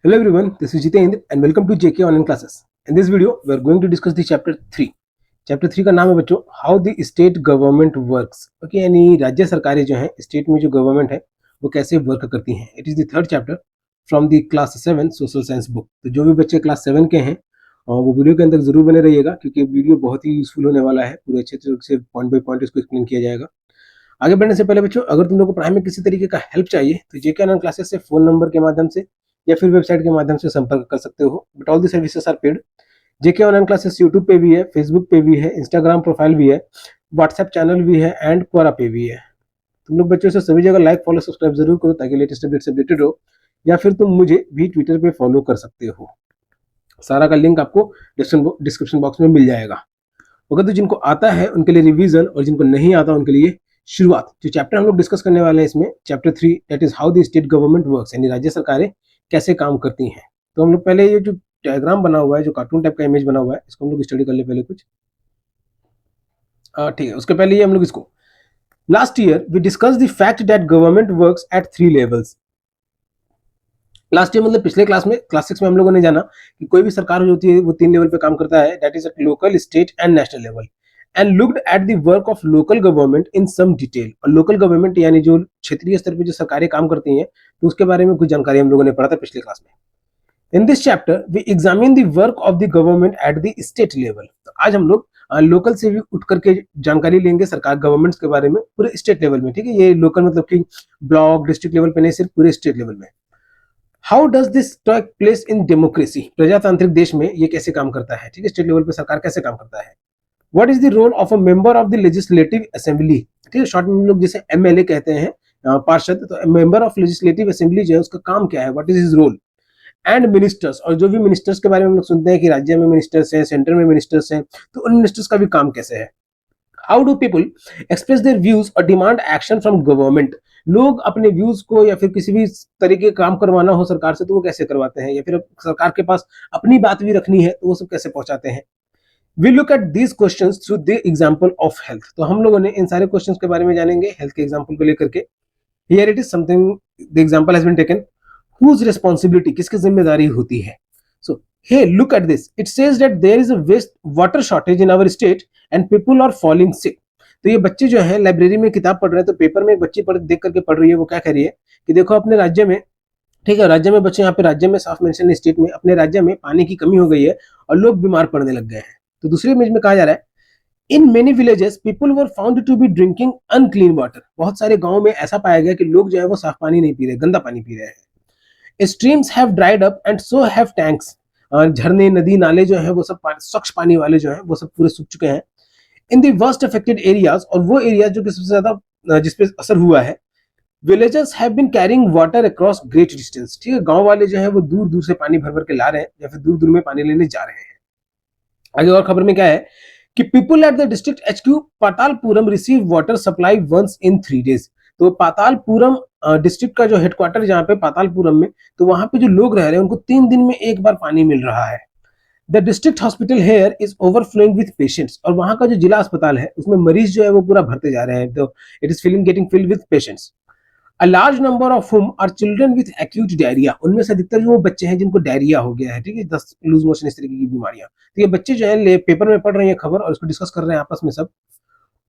Hello everyone, this is Jitendra and welcome to JK Online Classes. In this video, we are going to discuss the chapter 3. Chapter 3 का नाम है बच्चों how the state government works. Okay, यानी राज्य सरकारें जो हैं, state में जो गवर्नमेंट है वो कैसे वर्क करती हैं। It is the third chapter from the class 7 social science book. तो जो भी बच्चे क्लास 7 के हैं वो वीडियो के अंदर जरूर बने रहिएगा, क्योंकि वीडियो बहुत ही यूजफुल होने वाला है। पूरे अच्छे तरीके से पॉइंट बाई पॉइंट इसको एक्सप्लेन किया जाएगा। आगे बढ़ने से पहले बच्चों, अगर तुम लोग को पढ़ाई में किसी तरीके का हेल्प चाहिए तो जेके ऑनलाइन क्लासेस से फोन नंबर के माध्यम से या फिर वेबसाइट के माध्यम से संपर्क कर सकते हो। But all the services are paid. JK online classes YouTube पे भी है, फेसबुक पे भी है, इंस्टाग्राम प्रोफाइल भी है, व्हाट्सएप चैनल भी है एंड क्वोरा पे भी है। तुम लोग बच्चों से सभी जगह लाइक फॉलो सब्सक्राइब जरूर करो ताकि लेटेस्ट अपडेट से अपडेटेड हो, या फिर तुम मुझे भी ट्विटर पे फॉलो कर सकते हो। सारा का लिंक आपको डिस्क्रिप्शन बॉक्स में मिल जाएगा। अगर तो जिनको आता है उनके लिए रिवीजन और जिनको नहीं आता उनके लिए शुरुआत। जो चैप्टर हम लोग डिस्कस करने वाले हैं इसमें chapter 3 that is how the state government works, यानी राज्य सरकारें कैसे काम करती हैं। तो हम लोग पहले ये जो डायग्राम बना हुआ है, जो कार्टून टाइप का इमेज बना हुआ है, इसको हम लोग स्टडी कर ले पहले कुछ। ठीक है, उसके पहले ये हम लोग इसको last year we discuss the fact that government works at 3 levels. Last year मतलब पिछले क्लास में, क्लास 6 में हम लोगों ने जाना कि कोई भी सरकार जो होती है वो 3 लेवल पे काम करता है, that is at local, state and national level, and looked at the work of local government in some detail. और लोकल गवर्नमेंट यानी जो क्षेत्रीय स्तर पे जो सरकारें काम करती हैं, तो उसके बारे में कुछ जानकारी हम लोगों ने पढ़ा था पिछले क्लास में। In this chapter we examine the work of the government at the state level. तो आज हम लोग लोकल से भी उठ करके जानकारी लेंगे सरकार गवर्नमेंट्स के बारे में पूरे स्टेट लेवल में। ठीक है, ये लोकल मतलब कि ब्लॉक डिस्ट्रिक्ट लेवल पे नहीं, सिर्फ पूरे स्टेट लेवल में। How does this take place in democracy, प्रजातांत्रिक देश में ये कैसे काम करता है। ठीक है, स्टेट लेवल पे सरकार कैसे काम करता है। What is the role of a member of the legislative assembly. ठीक है, शॉर्ट में हम लोग जैसे एमएलए कहते हैं, पार्षद। तो मेंबर ऑफ लेजिस्लेटिव असेंबली जो है उसका काम क्या है, what is his role. And ministers, और जो भी मिनिस्टर्स के बारे में हम लोग सुनते हैं कि राज्य में मिनिस्टर्स हैं, सेंटर में मिनिस्टर्स हैं, तो उन मिनिस्टर्स का भी काम कैसे है। How do people express their views और डिमांड एक्शन फ्रॉम गवर्नमेंट। लोग अपने व्यूज को या फिर किसी भी तरीके का काम करवाना हो सरकार से तो वो कैसे करवाते हैं, या फिर सरकार के पास अपनी बात भी रखनी है तो वो सब कैसे पहुंचाते हैं। We look at these questions through the example of health. तो हम लोगों ने इन सारे क्वेश्चंस के बारे में जानेंगे हेल्थ के एग्जांपल को लेकर के। Here it is something, the example has been taken. Whose responsibility, किसकी जिम्मेदारी होती है। So he look at this, it says that there is a waste water shortage in our state and people are falling sick. तो ये बच्चे जो है library में किताब पढ़ रहे हैं, तो पेपर में एक बच्ची देख करके पढ़ रही है, वो क्या कह रही है कि देखो अपने राज्य में, ठीक है, राज्य में बच्चे यहाँ पे राज्य में साफ मेंशन स्टेट में, अपने राज्य में पानी की कमी हो गई है और लोग बीमार पड़ने लग गए हैं। तो दूसरे इमेज में कहा जा रहा है in many villages people were found to be drinking unclean water. बहुत सारे गांवों में ऐसा पाया गया कि लोग जो है वो साफ पानी नहीं पी रहे, गंदा पानी पी रहे हैं। Streams have dried up and so have tanks. झरने, नदी, नाले जो है वो सब स्वच्छ पानी वाले जो है वो सब पूरे सूख चुके हैं। इन दी वर्स्ट अफेक्टेड एरियाज, और वो एरिया जो कि सबसे ज्यादा जिसपे असर हुआ है, villagers have been carrying water across great distance. ठीक है, गांव वाले जो है वो दूर दूर से पानी भर भर के ला रहे हैं या फिर दूर दूर में पानी लेने जा रहे हैं। आगे और खबर में क्या है कि people at the district HQ Patalpuram receive water supply once in 3 days। तो पातालपुरम डिस्ट्रिक्ट का जो हेडक्वार्टर जहां पे पातालपुरम में, तो वहां पे जो लोग रह रहे हैं उनको 3 दिन में एक बार पानी मिल रहा है। The district hospital here is overflowing with patients. और वहां का जो जिला अस्पताल है उसमें मरीज जो है वो पूरा भरते जा रहे हैं। तो it is feeling getting filled with patients. A large number of whom are children with acute diarrhoea. उनमें से अधिकतर जो वो बच्चे हैं जिनको डायरिया हो गया है, ठीक है, दस्त, लूज मोशन, इस तरीके की बीमारियां। तो ये बच्चे जो है पेपर में पढ़ रहे हैं खबर और इसको डिस्कस कर रहे हैं आपस में सब।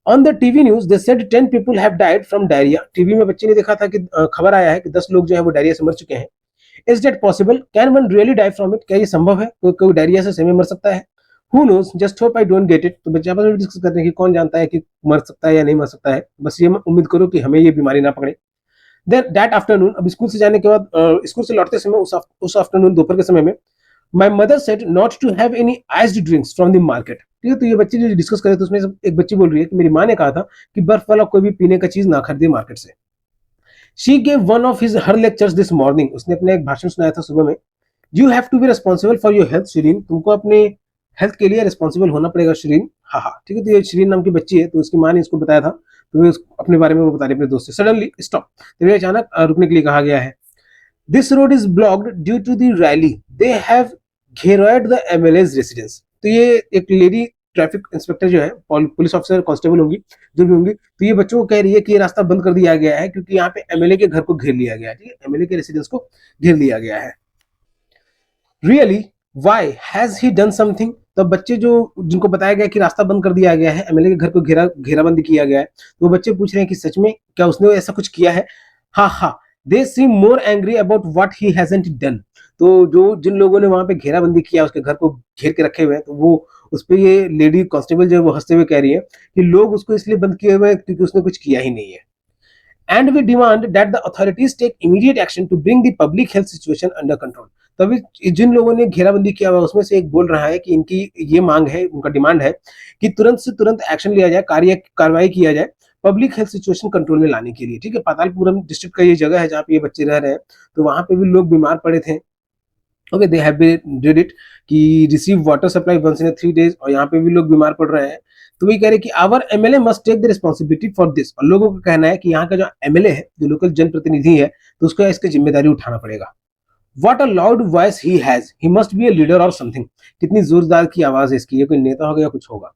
On the TV news they said 10 people have died from diarrhoea. TV में बच्चे ने देखा था कि खबर आया है कि 10 लोग जो है वो डायरिया से मर चुके हैं। Is that possible, can one really die from it, क्या ये संभव है, कोई डायरिया से सही में मर सकता है। Who knows, just hope I don't get it. तो बच्चे आपस में डिस्कस करते हैं कि कौन जानता है कि मर सकता है या नहीं मर सकता है, बस ये उम्मीद करो कि हमें ये बीमारी ना पकड़े। देन दैट आफ्टरनून, अब स्कूल से जाने के बाद स्कूल से लौटते समय उस आफ्टरनून, दोपहर के समय में, my mother said not to have any iced drinks from the market. ठीक है, तो ये बच्चे जो डिस्कस कर रहे थे उसमें एक बच्ची बोल रही है कि मेरी माँ ने कहा था कि बर्फ वाला कोई भी पीने का चीज ना खरीदे मार्केट से। She gave one of his her lectures this morning. उसने अपने एक भाषण सुनाया था सुबह में। You have to be responsible for your health Shirin, तुमको अपने हेल्थ के लिए रिस्पॉन्सिबल होना पड़ेगा शिरीन। हाँ हाँ, ठीक है, तो ये शिरीन नाम की बच्ची है, तो उसकी माँ ने इसको बताया था, तो वे अपने बारे में वो बता रही अपने दोस्त से। सडनली स्टॉप, तो वे अचानक रुकने के लिए कहा गया है। This road is blocked due to the rally, they have gheraoed the MLA's residence. तो ये एक लेडी ट्रैफिक इंस्पेक्टर जो है, पुलिस ऑफिसर, कांस्टेबल होंगी, जो भी होंगी, तो ये बच्चों को कह रही है कि ये रास्ता बंद कर दिया गया है क्योंकि यहाँ पे एमएलए के घर को घेर लिया गया है। ठीक है, एमएलए के रेसिडेंस को घेर लिया गया है। Really why has he done something. तो बच्चे जो जिनको बताया गया कि रास्ता बंद कर दिया गया है, एमएलए के घर को घेराबंदी किया गया है, तो वो बच्चे पूछ रहे हैं कि सच में क्या उसने ऐसा कुछ किया है। हाँ हाँ, they seem more angry about what he hasn't done. तो जो जिन लोगों ने वहां पे घेराबंदी किया, उसके घर को घेर के रखे हुए हैं, तो वो उस पर ये लेडी कांस्टेबल जो है वो हंसते हुए कह रही है कि लोग उसको इसलिए बंद किए हुए हैं क्योंकि उसने कुछ किया ही नहीं है। And we demand that the authorities take immediate action to bring the public health situation under control। तभी जिन लोगों ने घेराबंदी किया हुआ उसमें से एक बोल रहा है कि इनकी ये मांग है, उनका डिमांड है कि तुरंत से तुरंत एक्शन लिया जाए, कार्रवाई किया जाए पब्लिक हेल्थ सिचुएशन कंट्रोल में लाने के लिए। ठीक है, पातालपुरम डिस्ट्रिक्ट का ये जगह है जहाँ पे ये बच्चे रह रहे हैं, तो वहां पे भी लोग बीमार पड़े थे। Okay, they have been did it कि receive water supply once in 3 days, और यहाँ पे भी लोग बीमार पड़ रहे हैं। तो वही कह रहे हैं कि our MLA must take the responsibility for this. और लोगों का कहना है कि यहाँ का जो एमएलए है, जो लोकल जनप्रतिनिधि है, तो उसको इसकी जिम्मेदारी उठाना पड़ेगा। What a loud voice he has, he must be a leader और समथिंग। कितनी जोरदार की आवाज है इसकी, ये कोई नेता होगा या कुछ होगा।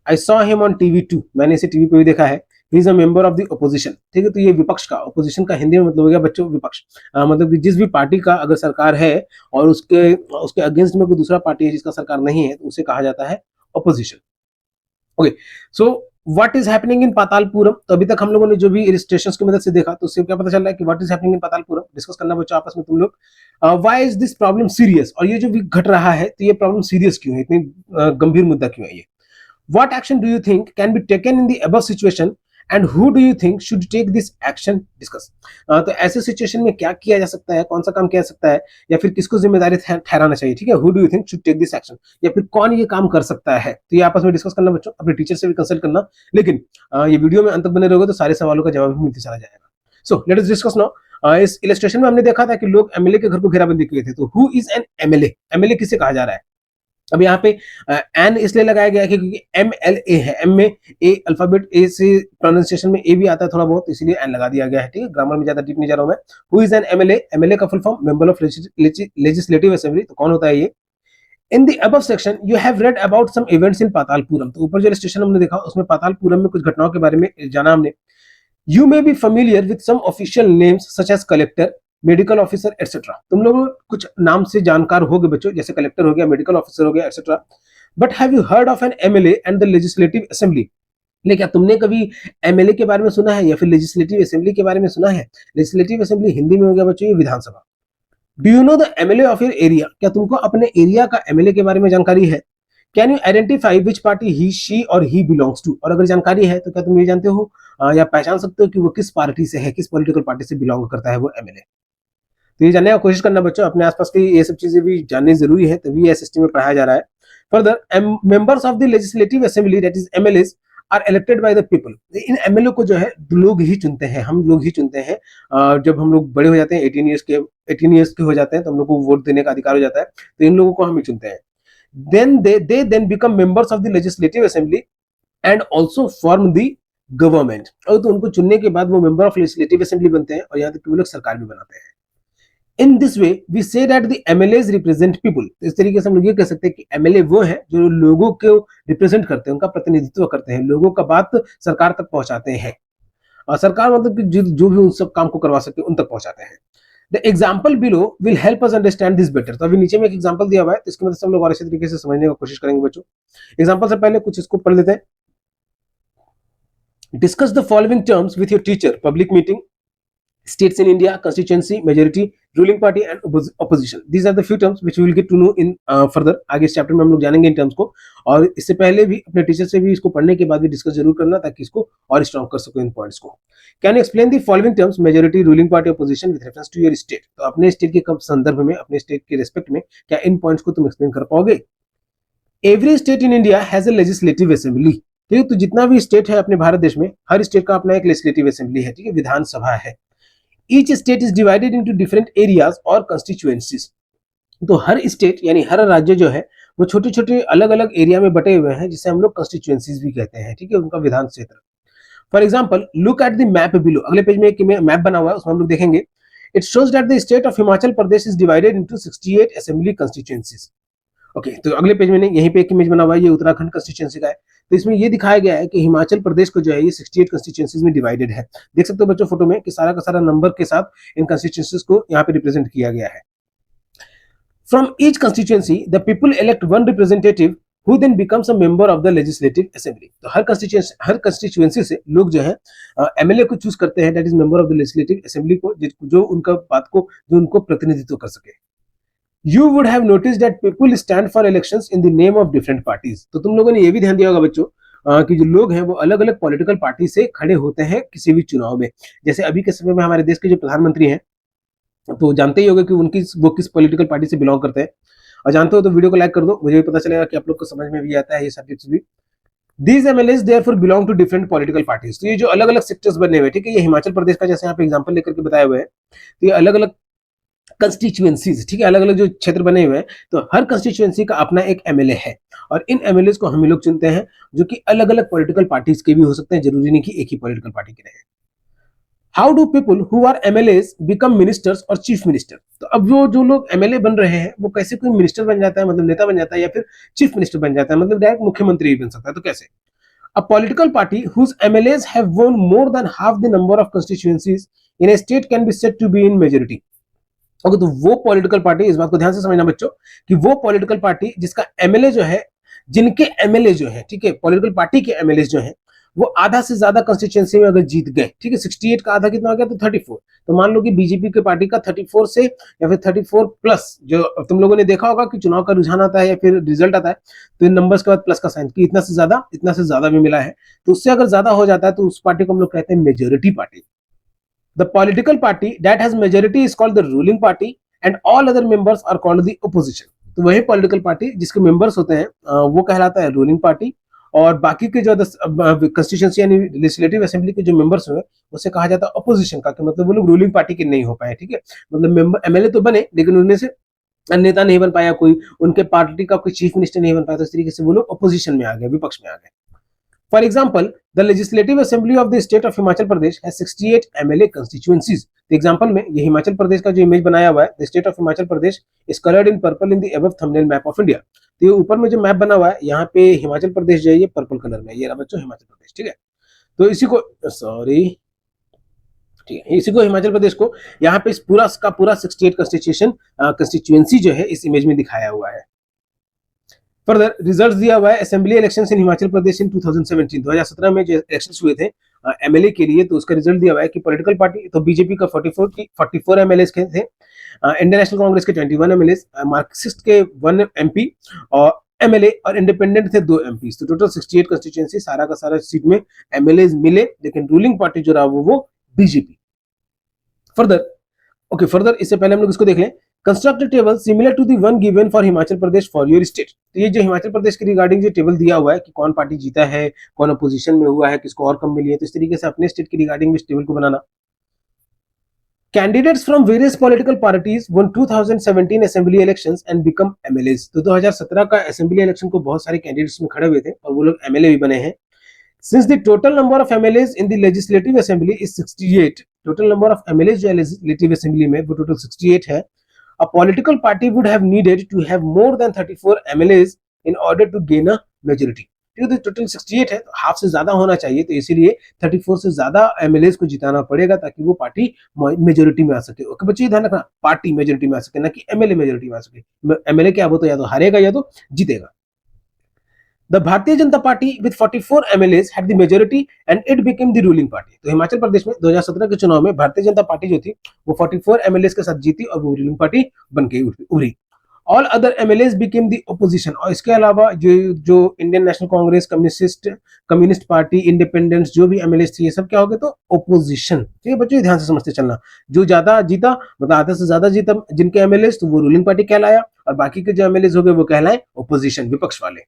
I saw him on TV too, मैंने इसे टीवी पे भी देखा है। He is a member of the opposition. ठीक है, तो ये विपक्ष का, ओपोजिशन का हिंदी में मतलब हो गया बच्चों विपक्ष। मतलब कि जिस भी पार्टी का अगर सरकार है और उसके उसके अगेंस्ट में कोई दूसरा पार्टी है जिसका सरकार नहीं है, तो उसे कहा जाता है opposition. Okay, so what is happening in Patalpuram. तो अभी तक हम लोगों ने जो भी इलस्ट्रेशंस की मदद से देखा, तो उससे क्या पता चल रहा है कि what is happening in Patalpuram. Discuss करना बच्चों आपस में तुम लोग। Why is this problem serious, और ये जो भी घट रहा है, तो ये प्रॉब्लम सीरियस क्यों है, इतनी गंभीर मुद्दा क्यों है ये। What action do you think can be taken in the above situation and who do you think should take this action? Discuss। तो ऐसे सिचुएशन में क्या किया जा सकता है, कौन सा काम किया जा सकता है, या फिर किसको जिम्मेदारी ठहराना चाहिए। ठीक है, who do you think should take this action, या फिर कौन ये काम कर सकता है। तो ये आपस में डिस्कस करना बच्चों, अपने टीचर से भी कंसल्ट करना। लेकिन ये वीडियो में अंत तक बने रहोगे तो सारे सवालों का जवाब भी मिलते चला जाएगा। So let us discuss now. इस इलस्ट्रेशन में हमने देखा था कि लोग एमएलए के घर को घेराबंदी किए थे। तो who is an MLA, MLA किसे कहा जा रहा है। अब यहाँ पे एन इसलिए लगाया गया है क्योंकि एम एल ए है, एम में ए अल्फाबेट ए से प्रोनाउंसिएशन में ए भी आता है थोड़ा बहुत, इसलिए एन लगा दिया गया है। ठीक है, ग्रामर में ज्यादा डीप नहीं जा रहा हूं मैं। Who is an MLA, MLA का full form member of legislative assembly. तो कौन होता है ये। In the above section you have read about some events in Patalpuram. तो ऊपर जो स्टेशन हमने देखा उसमें पातालपुरम में कुछ घटनाओं के बारे में जाना हमने। You may be familiar with some official names such as collector, medical officer etcetera. तुम लोग कुछ नाम से जानकार हो गए बच्चों, जैसे कलेक्टर हो गया, मेडिकल ऑफिसर हो गया, etcetera. But have you heard of N MLA and the legislative assembly. लेकिन क्या तुमने कभी एमएलए के बारे में सुना है या फिर लेजिस्लेटिव असेंबली के बारे में सुना है। लेजिस्लेटिव असेंबली हिंदी में हो गया बच्चों ये विधानसभा। Do you know the MLA of your area, क्या तुमको अपने एरिया का एमएलए के बारे में जानकारी है। Can you identify which party he she और ही बिलोंग्स टू। और अगर जानकारी है तो क्या तुम ये जानते हो या पहचान सकते हो कि वो किस पार्टी से है, किस पॉलिटिकल पार्टी से बिलोंग करता है वो एमएलए। तो ये जानने का कोशिश करना बच्चों, अपने आसपास की ये सब चीजें भी जाननी जरूरी है, तभी एसएसटी में पढ़ाया जा रहा है। Further, members of the legislative assembly that is MLAs are elected by the people. इन एमएलए को जो है लोग ही चुनते हैं, हम लोग ही चुनते हैं। जब हम लोग बड़े हो जाते हैं 18 ईयर्स के हो जाते हैं, तो हम लोग को वोट देने का अधिकार हो जाता है, तो इन लोगों को हम ही चुनते हैं। then they then become members of the legislative assembly and also form the government. और तो उनको चुनने के बाद वो मेंबर ऑफ लेजिस्लेटिव असेंबली बनते हैं और यहाँ तक कि वो लोग सरकार भी बनाते हैं। In this way we say that the MLAs represent people. इस तरीके से हम लोग ये कह सकते हैं कि एमएलए वो है जो लोगों को रिप्रेजेंट करते हैं, उनका प्रतिनिधित्व करते हैं, लोगों का बात सरकार तक पहुंचाते हैं। और सरकार मतलब कि जो भी उन सब काम को करवा सके उन तक पहुंचाते हैं। The example below will help us understand this better। तो अभी नीचे में एक एग्जांपल दिया हुआ है, तो इसकी मदद से हम लोग और अच्छे तरीके से समझने की कोशिश करेंगे बच्चों। एग्जांपल से पहले कुछ इसको पढ़ लेते हैं। Discuss the following terms with your teacher, public meeting, states in India, constituency, majority, ruling party and opposition। These are the few terms which we will get to know in further। आगे इस chapter में हम लोग जानेंगे in terms को, और इससे पहले भी अपने टीचर से भी इसको पढ़ने के बाद भी डिस्कस जरूर करना ताकि इसको और स्ट्रॉन्ग कर सको इन पॉइंट्स को। Can you explain the following terms majority, ruling party, opposition with reference to your state. तो अपने स्टेट के संदर्भ में, अपने स्टेट के रेस्पेक्ट में क्या इन पॉइंट्स को तुम एक्सप्लेन कर पाओगे। Every state in India has a legislative assembly. ठीक है, तो जितना भी स्टेट है अपने भारत देश में, हर स्टेट का अपना एक लेजिस्लेटिव असेंबली है, ठीक है, विधानसभा है। Each state is divided into different areas or constituencies। तो हर स्टेट यानी हर राज्य जो है वो छोटे छोटे अलग अलग एरिया में बटे हुए हैं, जिसे हम लोग कंस्टिट्यूएंसीज भी कहते हैं। ठीक है, उनका विधान क्षेत्र। For example, look at the map below. अगले पेज में एक मैप बना हुआ है, उसमें हम लोग देखेंगे। It shows that the state of Himachal Pradesh is divided into 68 assembly constituencies. Okay, तो अगले पेज में नहीं, यहीं पे एक इमेज बना हुआ है, ये उत्तराखंड कंस्टिट्यूएंसी का है। तो इसमें ये दिखाया गया है कि हिमाचल प्रदेश को जो है ये 68 कंस्टिट्यूएंसीज में डिवाइडेड है। देख सकते हो बच्चों फोटो में कि सारा का सारा नंबर के साथ इन कंस्टिट्यूएंसीज को यहाँ पे रिप्रेजेंट किया गया है। From each constituency, the people elect one representative who then becomes a member of the legislative assembly. तो हर constituency से लोग जो है एमएलए को चूज करते हैं, that is member of the legislative assembly को, जो उनका बात को, जो उनको प्रतिनिधित्व कर सके. You would have noticed that people stand for elections in the name of different parties. तो तुम लोगों ने ये भी ध्यान दिया होगा बच्चों कि जो लोग हैं वो अलग अलग पॉलिटिकल पार्टी से खड़े होते हैं किसी भी चुनाव में. जैसे अभी के समय में हमारे देश के जो प्रधानमंत्री हैं, तो जानते ही होंगे कि वो किस पॉलिटिकल पार्टी से बिलोंग करते हैं. और जानते हो तो वीडियो को लाइक कर दो, मुझे भी पता चलेगा कि आप लोग को समझ में भी आता है ये सब्जेक्ट्स भी. These MLAs therefore belong to different political parties. तो ये जो अलग अलग सेक्टर्स बने हुए, ठीक है, ये हिमाचल प्रदेश का जैसे यहाँ पे एग्जांपल लेकर के बताए हुए हैं, तो ये अलग अलग कंस्टिट्यूएंसीज, ठीक है, अलग अलग जो क्षेत्र बने हुए हैं, तो हर कंस्टिट्यूएंसी का अपना एक एमएलए है, और इन एमएलए को हम लोग चुनते हैं, जो कि अलग अलग पॉलिटिकल पार्टीज के भी हो सकते हैं, जरूरी नहीं कि एक ही पॉलिटिकल पार्टी के रहे. How do people who are MLAs become ministers और चीफ मिनिस्टर. तो अब वो जो लोग एमएलए बन रहे हैं वो कैसे कोई मिनिस्टर बन जाता है, मतलब नेता बन जाता है, या फिर चीफ मिनिस्टर बन जाता है, मतलब डायरेक्ट मुख्यमंत्री भी बन सकता है. तो कैसे? A political party whose MLAs have won more than half the number of constituencies in a state can be said to be in majority. Okay, तो वो पॉलिटिकल पार्टी, इस बात को ध्यान से समझना बच्चों, कि वो पॉलिटिकल पार्टी जिसका एमएलए जो है, जिनके एमएलए जो है, ठीक है, पॉलिटिकल पार्टी के एमएलए जो है, वो आधा से ज्यादा कंस्टिट्यूएंसी में अगर जीत गए, ठीक है, 68 का आधा कितना हो गया, तो 34. तो मान लो कि बीजेपी के पार्टी का 34 से या फिर 34 प्लस, जो तुम लोगों ने देखा होगा कि चुनाव का रुझान आता है या फिर रिजल्ट आता है तो इन नंबर्स के बाद प्लस का साइन, कि इतना से ज्यादा भी मिला है, तो उससे अगर ज्यादा हो जाता है तो उस पार्टी को हम लोग कहते हैं majority party. The political party that has majority is called the ruling party and all other members are called the opposition. तो वही पॉलिटिकल पार्टी जिसके मेंबर्स होते हैं वो कहलाता है रूलिंग पार्टी, और बाकी के जो कंस्टिट्यूएंसी यानी लेजिस्लेटिव असेंबली के जो मेंबर्स हुए उसे कहा जाता है अपोजिशन का, कि मतलब वो लोग रूलिंग पार्टी के नहीं हो पाए, ठीक है, मतलब मेंबर एमएलए तो बने लेकिन उनमें से नेता नहीं बन पाया कोई, उनके पार्टी का कोई चीफ मिनिस्टर नहीं बन पाया, तो इस तरीके से वो लोग अपोजिशन में आ गए, विपक्ष में आ गए. For example, the Legislative Assembly of the state of Himachal Pradesh has 68 MLA constituencies. तो एग्जांपल में ये हिमाचल प्रदेश का जो इमेज बनाया हुआ है, the state of Himachal Pradesh is colored in purple in the above thumbnail map of India. तो ये ऊपर में जो मैप बना हुआ है, यहाँ पे हिमाचल प्रदेश जो है ये पर्पल कलर में, ये रहा बच्चों हिमाचल प्रदेश, ठीक है. तो इसी को ठीक है, इसी को हिमाचल प्रदेश को यहाँ पे इस पूरा का पूरा 68 कंस्टिट्यूएंसी जो है इस इमेज में दिखाया हुआ है. फर्दर रिजल्ट दिया हुआ है assembly elections in Himachal Pradesh इन 2017 में जो इलेक्शंस हुए थे एमएलए के लिए, तो उसका रिजल्ट दिया हुआ है कि पॉलिटिकल पार्टी तो बीजेपी का 44 एमएलए थे, इंडियन नेशनल कांग्रेस के 21 एमएलए, मार्क्सिस्ट के 1 एमपी और एमएलए, और इंडिपेंडेंट थे 2 एमपी. तो टोटल 68 कंस्टिट्यूएंसी, सारा का सारा सीट में एमएलए मिले, लेकिन रूलिंग पार्टी जो रहा वो बीजेपी. फर्दर इससे पहले हम लोग इसको देख लें. Construct table similar to the one given for Himachal Pradesh for your state. तो ये जो हिमाचल प्रदेश के रिगार्डिंग जो टेबल दिया हुआ है कि कौन पार्टी जीता है, कौन अपोजिशन में हुआ है, किसको और कम मिली है, तो इस तरीके से अपने स्टेट के रिगार्डिंग इस टेबल को बनाना. Candidates from various political parties won 2017 assembly elections and become MLAs. तो 2017 का असेंबली इलेक्शन को बहुत सारे कैंडिडेट्स में खड़े हुए थे और वो लोग एमएलए भी बने हैं. Since the total number of MLAs in the legislative assembly is 68, total number of MLAs जो है legislative assembly में वो total 68 है. A political party would have needed to have more than 34 MLAs in order to gain a majority. तो total 68 है, तो half से ज्यादा होना चाहिए, तो इसीलिए 34 से ज्यादा एमएलए को जिताना पड़ेगा ताकि वो पार्टी मेजोरिटी में आ सके. ओके बच्चों, ये ध्यान रखना, पार्टी मेजोरिटी में आ सके, ना कि एमएलए मेजोरिटी में आ सके. एमएलए क्या, वो तो या तो हारेगा या तो जीतेगा. The Bharatiya Janata Party with 44 MLAs had the majority and it became the ruling party. तो हिमाचल प्रदेश में 2017 के चुनाव में भारतीय जनता पार्टी जो थी वो 44 MLAs के साथ जीती और वो रूलिंग पार्टी बन के उभरी. All other MLAs became the opposition. और इसके अलावा जो Indian national Congress, communist party, independence, जो भी MLAs थे ये सब क्या हो गए, तो ओपोजिशन. ठीक है बच्चों, ध्यान से समझते चलना. जो ज्यादा जीता, मतलब आधे से ज्यादा जीता जिनके MLAs, तो वो रूलिंग पार्टी कहलाया, और बाकी के जो MLAs हो गए वो कहलाए ओपोजिशन, विपक्ष वाले.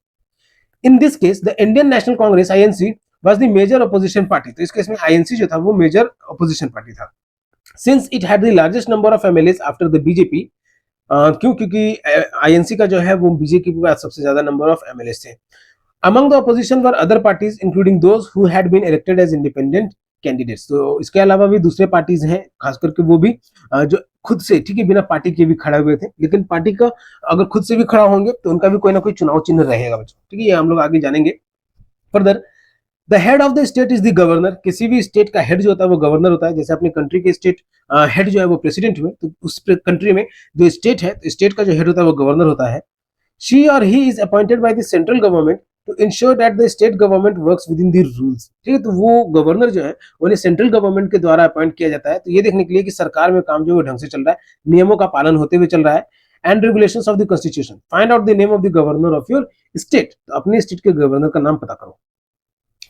In this case, the Indian National Congress (INC) was the major opposition party. तो इस केस में INC जो था वो major opposition party था. Since it had the largest number of MLAs after the BJP, क्योंकि INC का जो है वो बीजेपी के बाद सबसे ज्यादा number of MLAs थे. Among the opposition were other parties, including those who had been elected as independent candidates. तो इसके अलावा भी दूसरे पार्टीज हैं, खास करके वो भी जो खुद से, ठीक है, बिना पार्टी के भी खड़े हुए थे, लेकिन पार्टी का अगर खुद से भी खड़ा होंगे तो उनका भी कोई ना कोई चुनाव चिन्ह रहेगा बच्चों. ठीक है, ये हम लोग आगे जानेंगे. Further the head of the state is the governor, किसी भी स्टेट का हेड जो होता है वो गवर्नर होता है। जैसे अपनी कंट्री के स्टेट हेड जो है वो प्रेसिडेंट हुए, तो उस कंट्री में जो स्टेट है, तो स्टेट का जो हेड होता है वो गवर्नर होता है। शी और he is appointed by the central government to ensure that the state government works within the rules. ठीक है, तो वो गवर्नर जो है उन्हें सेंट्रल गवर्नमेंट के द्वारा अपॉइंट किया जाता है, तो ये देखने के लिए कि सरकार में काम जो है ढंग से चल रहा है, नियमों का पालन होते हुए चल रहा है। And regulations of the constitution, find out the name of the governor of your state, तो अपने स्टेट के गवर्नर का नाम पता करो।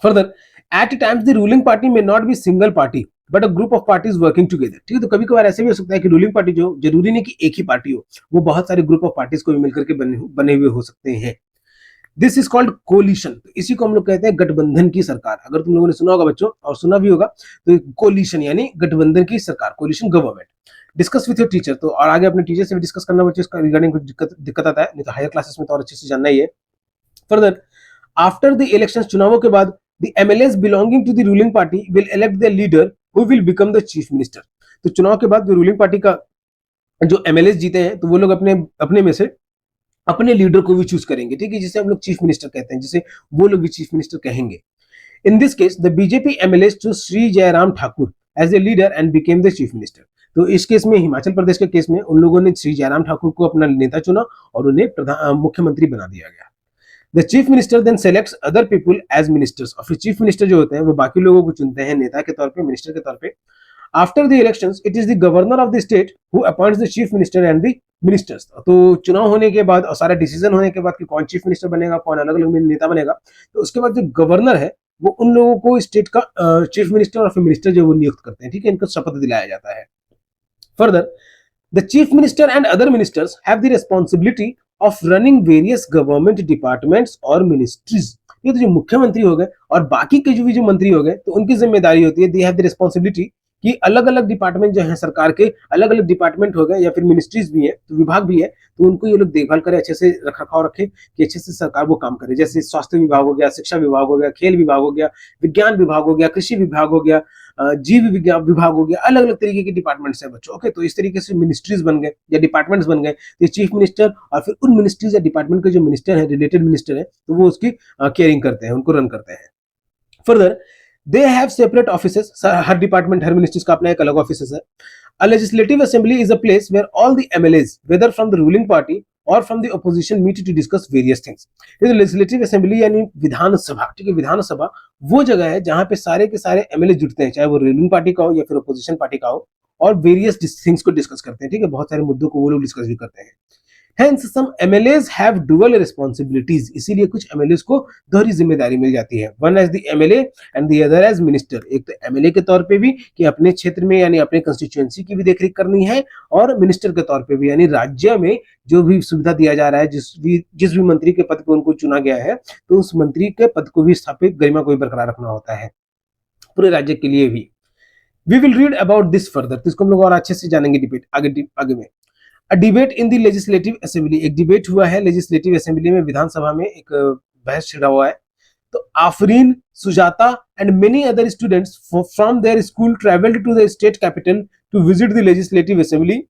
Further, at times the ruling party may not be single party but a group of parties working together. ठीक है, तो कभी कभार ऐसे भी हो सकता है कि रूलिंग पार्टी जो जरूरी नहीं कि एक ही पार्टी हो, वो बहुत सारे ग्रुप ऑफ पार्टीज को भी मिलकर के बने हुए हो सकते हैं। दिस इज कॉल्ड कोलिशन, इसी को हम लोग कहते हैं गठबंधन की सरकार। अगर तुम लोगों ने सुना होगा बच्चों, और सुना भी होगा, तो कोलिशन यानी गठबंधन की सरकार, coalition government. Discuss with your teacher, तो और आगे अपने टीचर से भी डिस्कस करना बच्चों, इसका रिगार्डिंग कुछ दिक्कत आता है, नहीं तो हायर क्लासेस में तो और अच्छे से जानना ही है। फर्दर, आफ्टर द इलेक्शन, चुनावों के बाद the MLAs belonging to the ruling party will elect the leader who will become the chief minister। तो चुनाव के बाद जो रूलिंग पार्टी का जो MLAs जीते हैं, तो वो लोग अपने अपने में से अपने लीडर को भी चूज करेंगे। ठीक है, जिसे हम लोग चीफ मिनिस्टर कहते हैं, जिसे वो लोग भी चीफ मिनिस्टर कहेंगे। In this case the BJP MLAs chose Shri Jairam Thakur as a leader and became the chief minister. तो इस केस में, हिमाचल प्रदेश के केस में, उन लोगों ने श्री जयराम ठाकुर को अपना नेता चुना और उन्हें मुख्यमंत्री बना दिया गया। The chief minister then selects other people as ministers, और फिर चीफ मिनिस्टर जो होते हैं वो बाकी लोगों को चुनते हैं नेता के तौर पे, मिनिस्टर के तौर पे। After the elections it is the governor of the state who appoints the chief minister and the ministers. तो चुनाव होने के बाद और सारा डिसीजन होने के बाद कि कौन चीफ मिनिस्टर बनेगा, कौन अलग अलग नेता बनेगा, तो उसके बाद जो गवर्नर है वो उन लोगों को स्टेट का चीफ मिनिस्टर और फिर मिनिस्टर जो वो नियुक्त करते हैं। ठीक है, इनको शपथ दिलाया जाता है। Further, the chief minister and other ministers have the responsibility of running various government departments और मिनिस्ट्रीज। ये तो जो मुख्यमंत्री हो गए और बाकी के जो मंत्री हो गए, तो उनकी जिम्मेदारी होती है, दे हैव द रिस्पांसिबिलिटी कि अलग अलग डिपार्टमेंट जो है सरकार के, अलग अलग डिपार्टमेंट हो गए या फिर मिनिस्ट्रीज भी है, तो विभाग भी है, तो उनको ये लोग देखभाल करें, अच्छे से रख रखाव रखे कि अच्छे से सरकार वो काम करे। जैसे स्वास्थ्य विभाग हो गया, शिक्षा विभाग हो गया, खेल विभाग हो गया, विज्ञान विभाग हो गया, कृषि विभाग हो गया, जीव विज्ञान विभाग हो गया, अलग अलग तरीके के डिपार्टमेंट्स है बच्चों। ओके, तो इस तरीके से मिनिस्ट्रीज बन गए या डिपार्टमेंट्स बन गए, तो चीफ मिनिस्टर और फिर उन मिनिस्ट्रीज या डिपार्टमेंट के जो मिनिस्टर है, रिलेटेड मिनिस्टर है, तो वो उसकी केयरिंग करते हैं, उनको रन करते हैं। Further, they have separate offices, her department, her ministries का अपना एक अलग ऑफिस है। A legislative assembly is a place where all the MLAs, whether from the ruling party or from the opposition, meet to discuss various things। ये तो legislative assembly यानी विधानसभा, ठीक है, विधानसभा वो जगह है जहां पे सारे के सारे MLA जुटते हैं, चाहे वो रूलिंग पार्टी का हो या फिर अपोजिशन पार्टी का हो, और वेरियस थिंग्स को डिस्कस करते हैं। ठीक है, बहुत सारे मुद्दों को वो लोग डिस्कस भी करते हैं। Hence, some MLAs have dual responsibilities, इसीलिए कुछ MLAs को दोहरी जिम्मेदारी मिल जाती है। One as the MLA and the other as minister। एक तो MLA के तौर पे भी कि अपने क्षेत्र में यानी अपने कंस्टिट्यूएंसी की भी देखरेख करनी है, और मिनिस्टर के तौर पे भी यानी राज्य में जो भी सुविधा दिया जा रहा है, जिस भी मंत्री के पद पे उनको चुना गया है, तो उस मंत्री के पद को भी स्थापित, गरिमा को भी बरकरार रखना होता है पूरे राज्य के लिए भी। We will read about this further, तो इसको हम लोग और अच्छे से जानेंगे डिबेट आगे में। A debate in the legislative assembly, एक डिबेट हुआ है लेजिस्लेटिव असेंबली में, विधानसभा में एक बहस छिड़ा हुआ है। तो Afreen, Sujata and many other students from their school travelled to the state capital to visit the legislative assembly.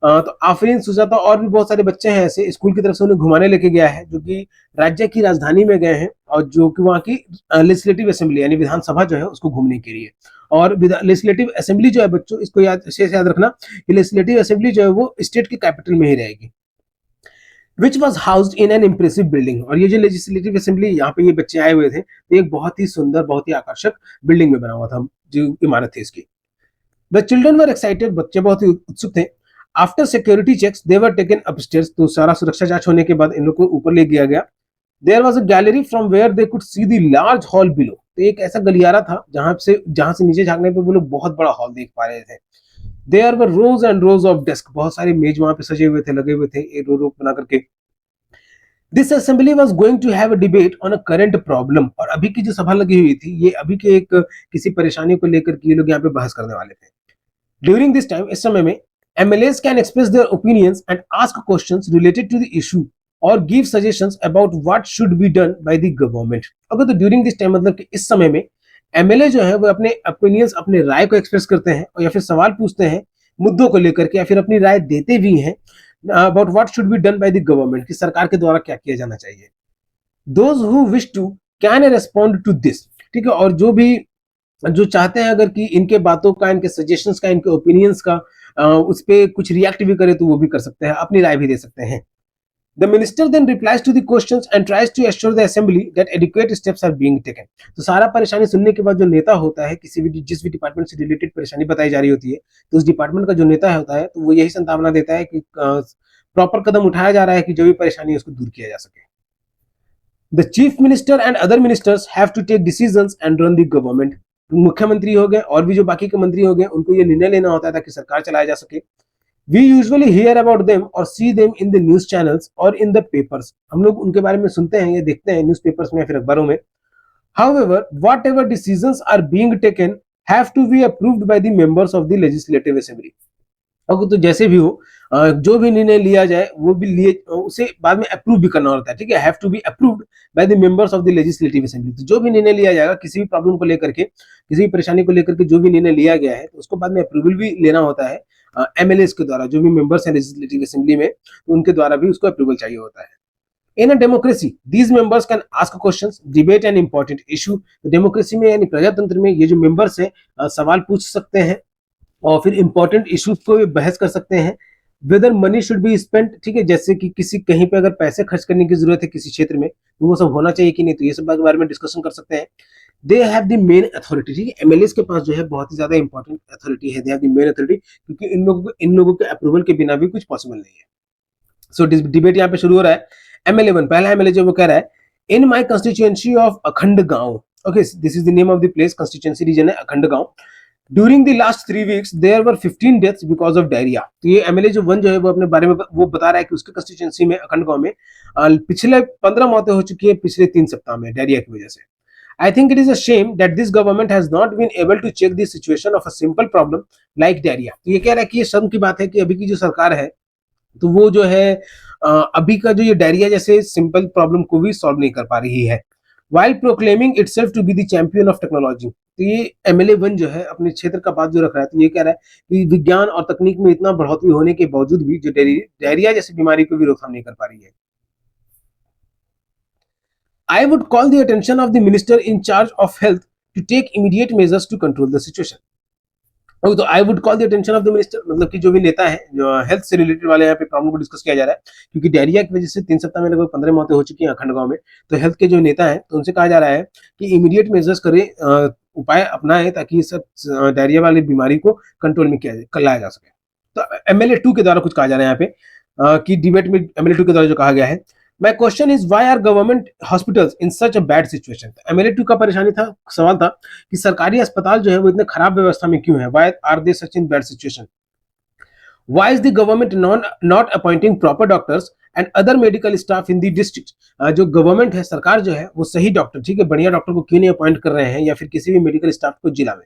तो आफरीन, सुजाता और भी बहुत सारे बच्चे हैं ऐसे, स्कूल की तरफ से उन्हें घुमाने लेके गया है, जो कि राज्य की राजधानी में गए हैं, और जो कि वहाँ की लेजिस्लेटिव असेंबली यानी विधानसभा जो है उसको घूमने के लिए। और लेजिस्लेटिव असेंबली जो है बच्चों, इसको याद रखना कि लेजिस्लेटिव असेंबली जो है वो स्टेट की कैपिटल में ही रहेगी। Which was housed in an impressive building, और ये जो लेजिस्लेटिव असेंबली यहाँ पे ये बच्चे आए हुए थे, तो एक बहुत ही सुंदर, बहुत ही आकर्षक बिल्डिंग में बना हुआ था जो इमारत थी इसकी। द चिल्ड्रन वर एक्साइटेड, बच्चे बहुत ही उत्सुक थे। After security checks they were taken upstairs, तो सारा सुरक्षा जांच होने के बाद इन लोग को ऊपर ले गया गया। There was a gallery from where they could see the large hall below, तो एक ऐसा गलियारा था जहां से नीचे झांकने पे वो लोग बहुत बड़ा हॉल देख पा रहे थे। There were rows and rows of desk, बहुत सारे मेज वहां पे सजे हुए थे, लगे हुए थे एक रो रो बना करके। This assembly was going to have a debate on a current problem, और अभी की जो सभा लगी हुई थी, ये अभी के एक किसी परेशानी को लेकर के ये लोग यहाँ पे बहस करने वाले थे। ड्यूरिंग दिस टाइम, इस समय में, MLAs can express their opinions and ask questions related to the issue or give suggestions about what should be done by the government। अगर तो ड्यूरिंग दिस टाइम मतलब कि इस समय में MLA जो है वो अपने ओपिनियंस, अपने राय को एक्सप्रेस करते हैं, और या फिर सवाल पूछते हैं मुद्दों को लेकर के, या फिर अपनी राय देते भी हैं about what should be done by the government, कि सरकार के द्वारा क्या किया जाना चाहिए। Those who wish to can respond to this, ठीक है, और जो चाहते हैं अगर कि इनके बातों का, इनके सजेशंस का, इनके ओपिनियंस का उस पे कुछ रिएक्ट भी करे तो वो भी कर सकते हैं, अपनी राय भी दे सकते हैं। The minister then replies to the questions and tries to assure the assembly that adequate steps are being taken. तो सारा परेशानी सुनने के बाद जो नेता होता है, किसी भी जिस भी डिपार्टमेंट से रिलेटेड परेशानी बताई जा रही होती है, तो उस डिपार्टमेंट का जो नेता होता है, तो वो यही संभावना देता है कि प्रॉपर कदम उठाया जा रहा है कि जो भी परेशानी है उसको दूर किया जा सके। The chief minister and other ministers have to take decisions and run the government. मुख्यमंत्री हो गए और भी जो बाकी के मंत्री हो गए, उनको ये निर्णय लेना होता है ताकि सरकार चलाया जा सके। We usually hear about them or see them in the news channels or in the papers. हम लोग उनके बारे में सुनते हैं या देखते हैं न्यूज़पेपर्स में या फिर अखबारों में। However, whatever decisions are being taken have to be approved by the members of the legislative assembly. अब तो जैसे भी हो, जो भी निर्णय लिया जाए वो भी लिए उसे बाद में अप्रूव भी करना होता है, ठीक है, have to be approved by the members of the legislative assembly. तो जो भी निर्णय लिया जाएगा किसी भी प्रॉब्लम को लेकर के, किसी भी परेशानी को लेकर के, जो भी निर्णय लिया गया है तो उसको बाद में अप्रूवल भी लेना होता है एमएलएस के द्वारा, जो भी मेंबर्स हैं लेजिस्लेटिव असेंबली में, तो उनके द्वारा भी उसको अप्रूवल चाहिए होता है। In a democracy, these members can ask questions, debate an important issue. तो डेमोक्रेसी में यानी प्रजातंत्र में ये जो मेंबर्स हैं सवाल पूछ सकते हैं और फिर इंपॉर्टेंट इश्यूज को भी बहस कर सकते हैं। Whether money should be spent, ठीक है, जैसे कि किसी कहीं पे अगर पैसे खर्च करने की जरूरत है किसी क्षेत्र में, तो वो सब होना चाहिए कि नहीं, तो ये सब के बारे में डिस्कशन कर सकते हैं। They have the main authority, ठीक है, एमएलएस के पास जो है बहुत ही ज्यादा इंपॉर्टेंट अथॉरिटी है, they have the main authority, क्योंकि इन लोगों के अप्रूवल के बिना भी कुछ पॉसिबल नहीं है। सो डिबेट यहाँ पे शुरू हो रहा है। एमएलए 1, पहला एमएलए जो वो कह रहा है, इन माई constituency of Akhand Gaon, okay, this is the name of the place, constituency region है Akhand Gaon. During the last 3 weeks there were 15 deaths because of diarrhoea. तो ये एमएलए जो 1 जो है वो अपने बारे में वो बता रहा है कि उसके कंस्टिट्यूएंसी में अखंड गांव में पिछले 15 मौतें हो चुकी है पिछले 3 सप्ताह में डायरिया की वजह से। I think it is a shame that this government has not been able to check the situation of a simple problem like diarrhea. तो ये कह रहा है कि ये शर्म की बात है कि अभी की जो सरकार है तो वो जो है अभी का जो ये डायरिया जैसे सिंपल प्रॉब्लम को भी सॉल्व नहीं कर पा रही है। While proclaiming itself to be the champion of technology, तो ये एमएलए 1 जो है अपने क्षेत्र का बात जो रख रहा है, तो ये कह रहा है कि विज्ञान और तकनीक में इतना बढ़ोतरी होने के बावजूद भी जो डायरिया जैसी बीमारी को भी रोकथाम नहीं कर पा रही है। I would call the attention of the minister in charge of health to take immediate measures to control the situation. तो I would call the attention of the minister, मतलब कि जो भी नेता है जो हेल्थ से रिलेटेड वाले यहाँ पे प्रॉब्लम को डिस्कस किया जा रहा है, क्योंकि डायरिया की वजह से 3 सप्ताह में लगभग 15 मौतें हो चुकी हैं अखंड गांव में। तो हेल्थ के जो नेता हैं तो उनसे कहा जा रहा है कि इमीडिएट मेजर्स करें, उपाय अपनाएं ताकि ये सब डायरिया वाली बीमारी को कंट्रोल में लाया जा सके। तो एमएलए 2 के द्वारा कुछ कहा जा रहा है यहाँ पे कि डिबेट में एमएलए 2 के द्वारा जो कहा गया है, My question is why are government hospitals in such a bad situation? MLA 2 का परेशानी था, सवाल था कि सरकारी अस्पताल जो है वो इतने खराब व्यवस्था में क्यों है? Why are they such in bad situation? Why is the government not appointing proper doctors and other medical staff in the district? जो गवर्नमेंट है, सरकार जो है वो सही डॉक्टर, ठीक है, बढ़िया डॉक्टर को क्यों नहीं अपॉइंट कर रहे हैं या फिर किसी भी मेडिकल स्टाफ को जिला में।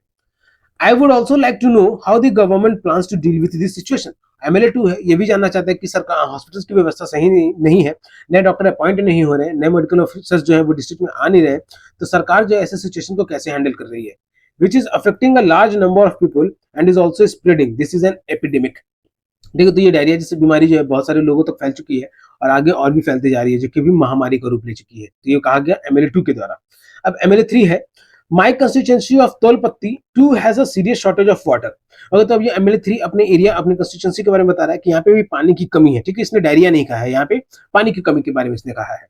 I would also like to know how the government plans to deal with this situation. MLA 2 है, ये भी जानना चाहता है कि सरकार हॉस्पिटल्स की व्यवस्था सही नहीं है, नए डॉक्टर अपॉइंट नहीं हो रहे हैं, नए मेडिकल ऑफिसर्स जो है वो डिस्ट्रिक्ट में आ नहीं रहे, तो सरकार जो है ऐसे सिचुएशन को कैसे हैंडल कर रही है, which is affecting a large number of people and is also spreading, this is an epidemic. देखो, तो ये डायरिया जैसी बीमारी जो है बहुत सारे लोगों तक फैल चुकी है और आगे और भी फैलती जा रही है, जो कि भी महामारी का रूप ले चुकी है। तो ये कहा गया एमएलए 2 के द्वारा। अब एमएलए 3 है, My constituency of तोलपत्ती 2 has a serious shortage of water. अगर तो अब ये एमएलए 3 अपने एरिया, अपने कंस्टिट्यूंसी के बारे में बता रहा है कि यहाँ पे भी पानी की कमी है, ठीक है, इसने डायरिया नहीं कहा है, यहाँ पे पानी की कमी के बारे में इसने कहा है।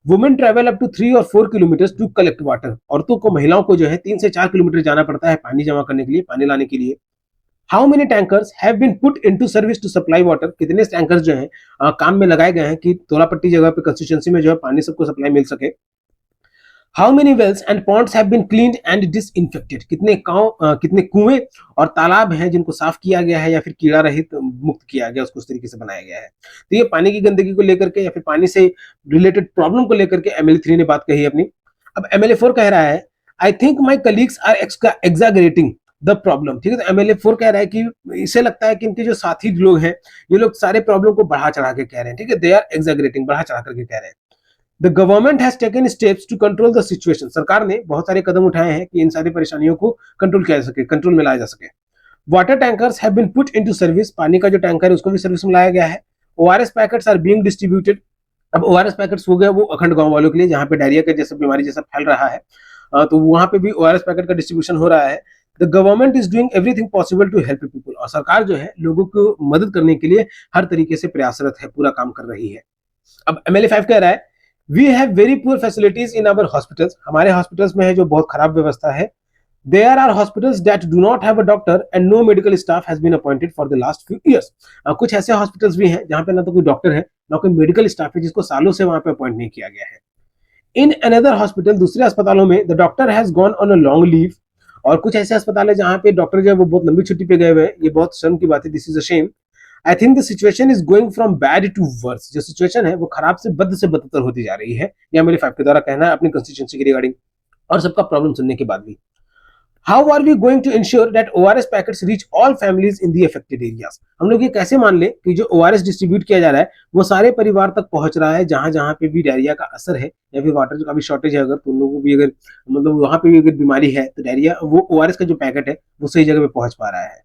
वुमेन ट्रेवल अप टू 3 और 4 किलोमीटर टू कलेक्ट वाटर। औरतों को, महिलाओं को जो है 3 से 4 किलोमीटर जाना पड़ता है पानी जमा करने के लिए, पानी लाने के लिए। How many tankers have been put into service to supply water, कितने टैंकर्स जो है काम में लगाए गए हैं कि तोलापट्टी जगह पे कंस्टिट्यूंसी में जो है पानी सबको सप्लाई मिल सके। How many wells and ponds have been cleaned and disinfected? कितने कुएं और तालाब हैं जिनको साफ किया गया है या फिर कीड़ा रहित मुक्त किया गया, उसको उस तरीके से बनाया गया है। तो ये पानी की गंदगी को लेकर के या फिर पानी से रिलेटेड प्रॉब्लम को लेकर के एमएलए 3 ने बात कही अपनी। अब एमएलए 4 कह रहा है, I think my colleagues are exaggerating the problem, ठीक है। तो एमएलए 4 कह रहा है कि इसे लगता है कि इनके जो साथी लोग हैं ये लोग सारे प्रॉब्लम को बढ़ा चढ़ा के कह रहे हैं, ठीक है, दे आर एग्जैगरेटिंग, बढ़ा चढ़ा करके कह रहे हैं। The government has taken steps to control the situation. सरकार ने बहुत सारे कदम उठाए हैं कि इन सारी परेशानियों को कंट्रोल किया जा सके, कंट्रोल में लाया जा सके। Water tankers have been put into service, पानी का जो टैंकर है उसको भी सर्विस में लाया गया है। ORS packets are being distributed. अब ओआरएस पैकेट्स हो गया वो अखंड गांव वालों के लिए जहां पे डायरिया का जैसा बीमारी जैसा फैल रहा है। तो वहां पे भी ओआरएस पैकेट का डिस्ट्रीब्यूशन हो रहा है। The government is doing everything possible to help people, और सरकार जो है लोगों को मदद करने के लिए हर तरीके से प्रयासरत है, पूरा काम कर रही है। अब एमएलए 5 कह रहा है we have very poor facilities in our hospitals, हमारे हॉस्पिटल्स में है जो बहुत खराब व्यवस्था है। There are hospitals that do not have a doctor and no medical staff has been appointed for the last few years. कुछ ऐसे हॉस्पिटल्स भी हैं जहां पे ना तो कोई डॉक्टर है ना कोई मेडिकल स्टाफ है, जिसको सालों से वहां पे अपॉइंट नहीं किया गया है। इन अनदर हॉस्पिटल, दूसरे अस्पतालों में, the doctor has gone on a long leave, और कुछ ऐसे अस्पताल है जहां पे डॉक्टर जो है वो बहुत लंबी छुट्टी पे गए हुए हैं। ये बहुत शर्म की बात है, this is a shame. I think the situation is going from bad to worse, जो सिचुएशन है वो खराब से बदतर होती जा रही है। यह मेरे 5 के द्वारा कहना है अपनी कंस्टिट्यूंसी के रिगार्डिंग, और सबका प्रॉब्लम सुनने के बाद भी। How are we going to ensure that ORS packets reach all families in the affected areas? हम लोग ये कैसे मान लें कि जो ORS डिस्ट्रीब्यूट किया जा रहा है वो सारे परिवार तक पहुंच रहा है जहां जहां पे भी डायरिया का असर है या फिर वाटर का भी शॉर्टेज है, अगर तो उन लोगों को भी अगर मतलब वहां पे भी अगर बीमारी है तो डायरिया वो ORS का जो पैकेट है वो सही जगह पे पहुंच पा रहा है।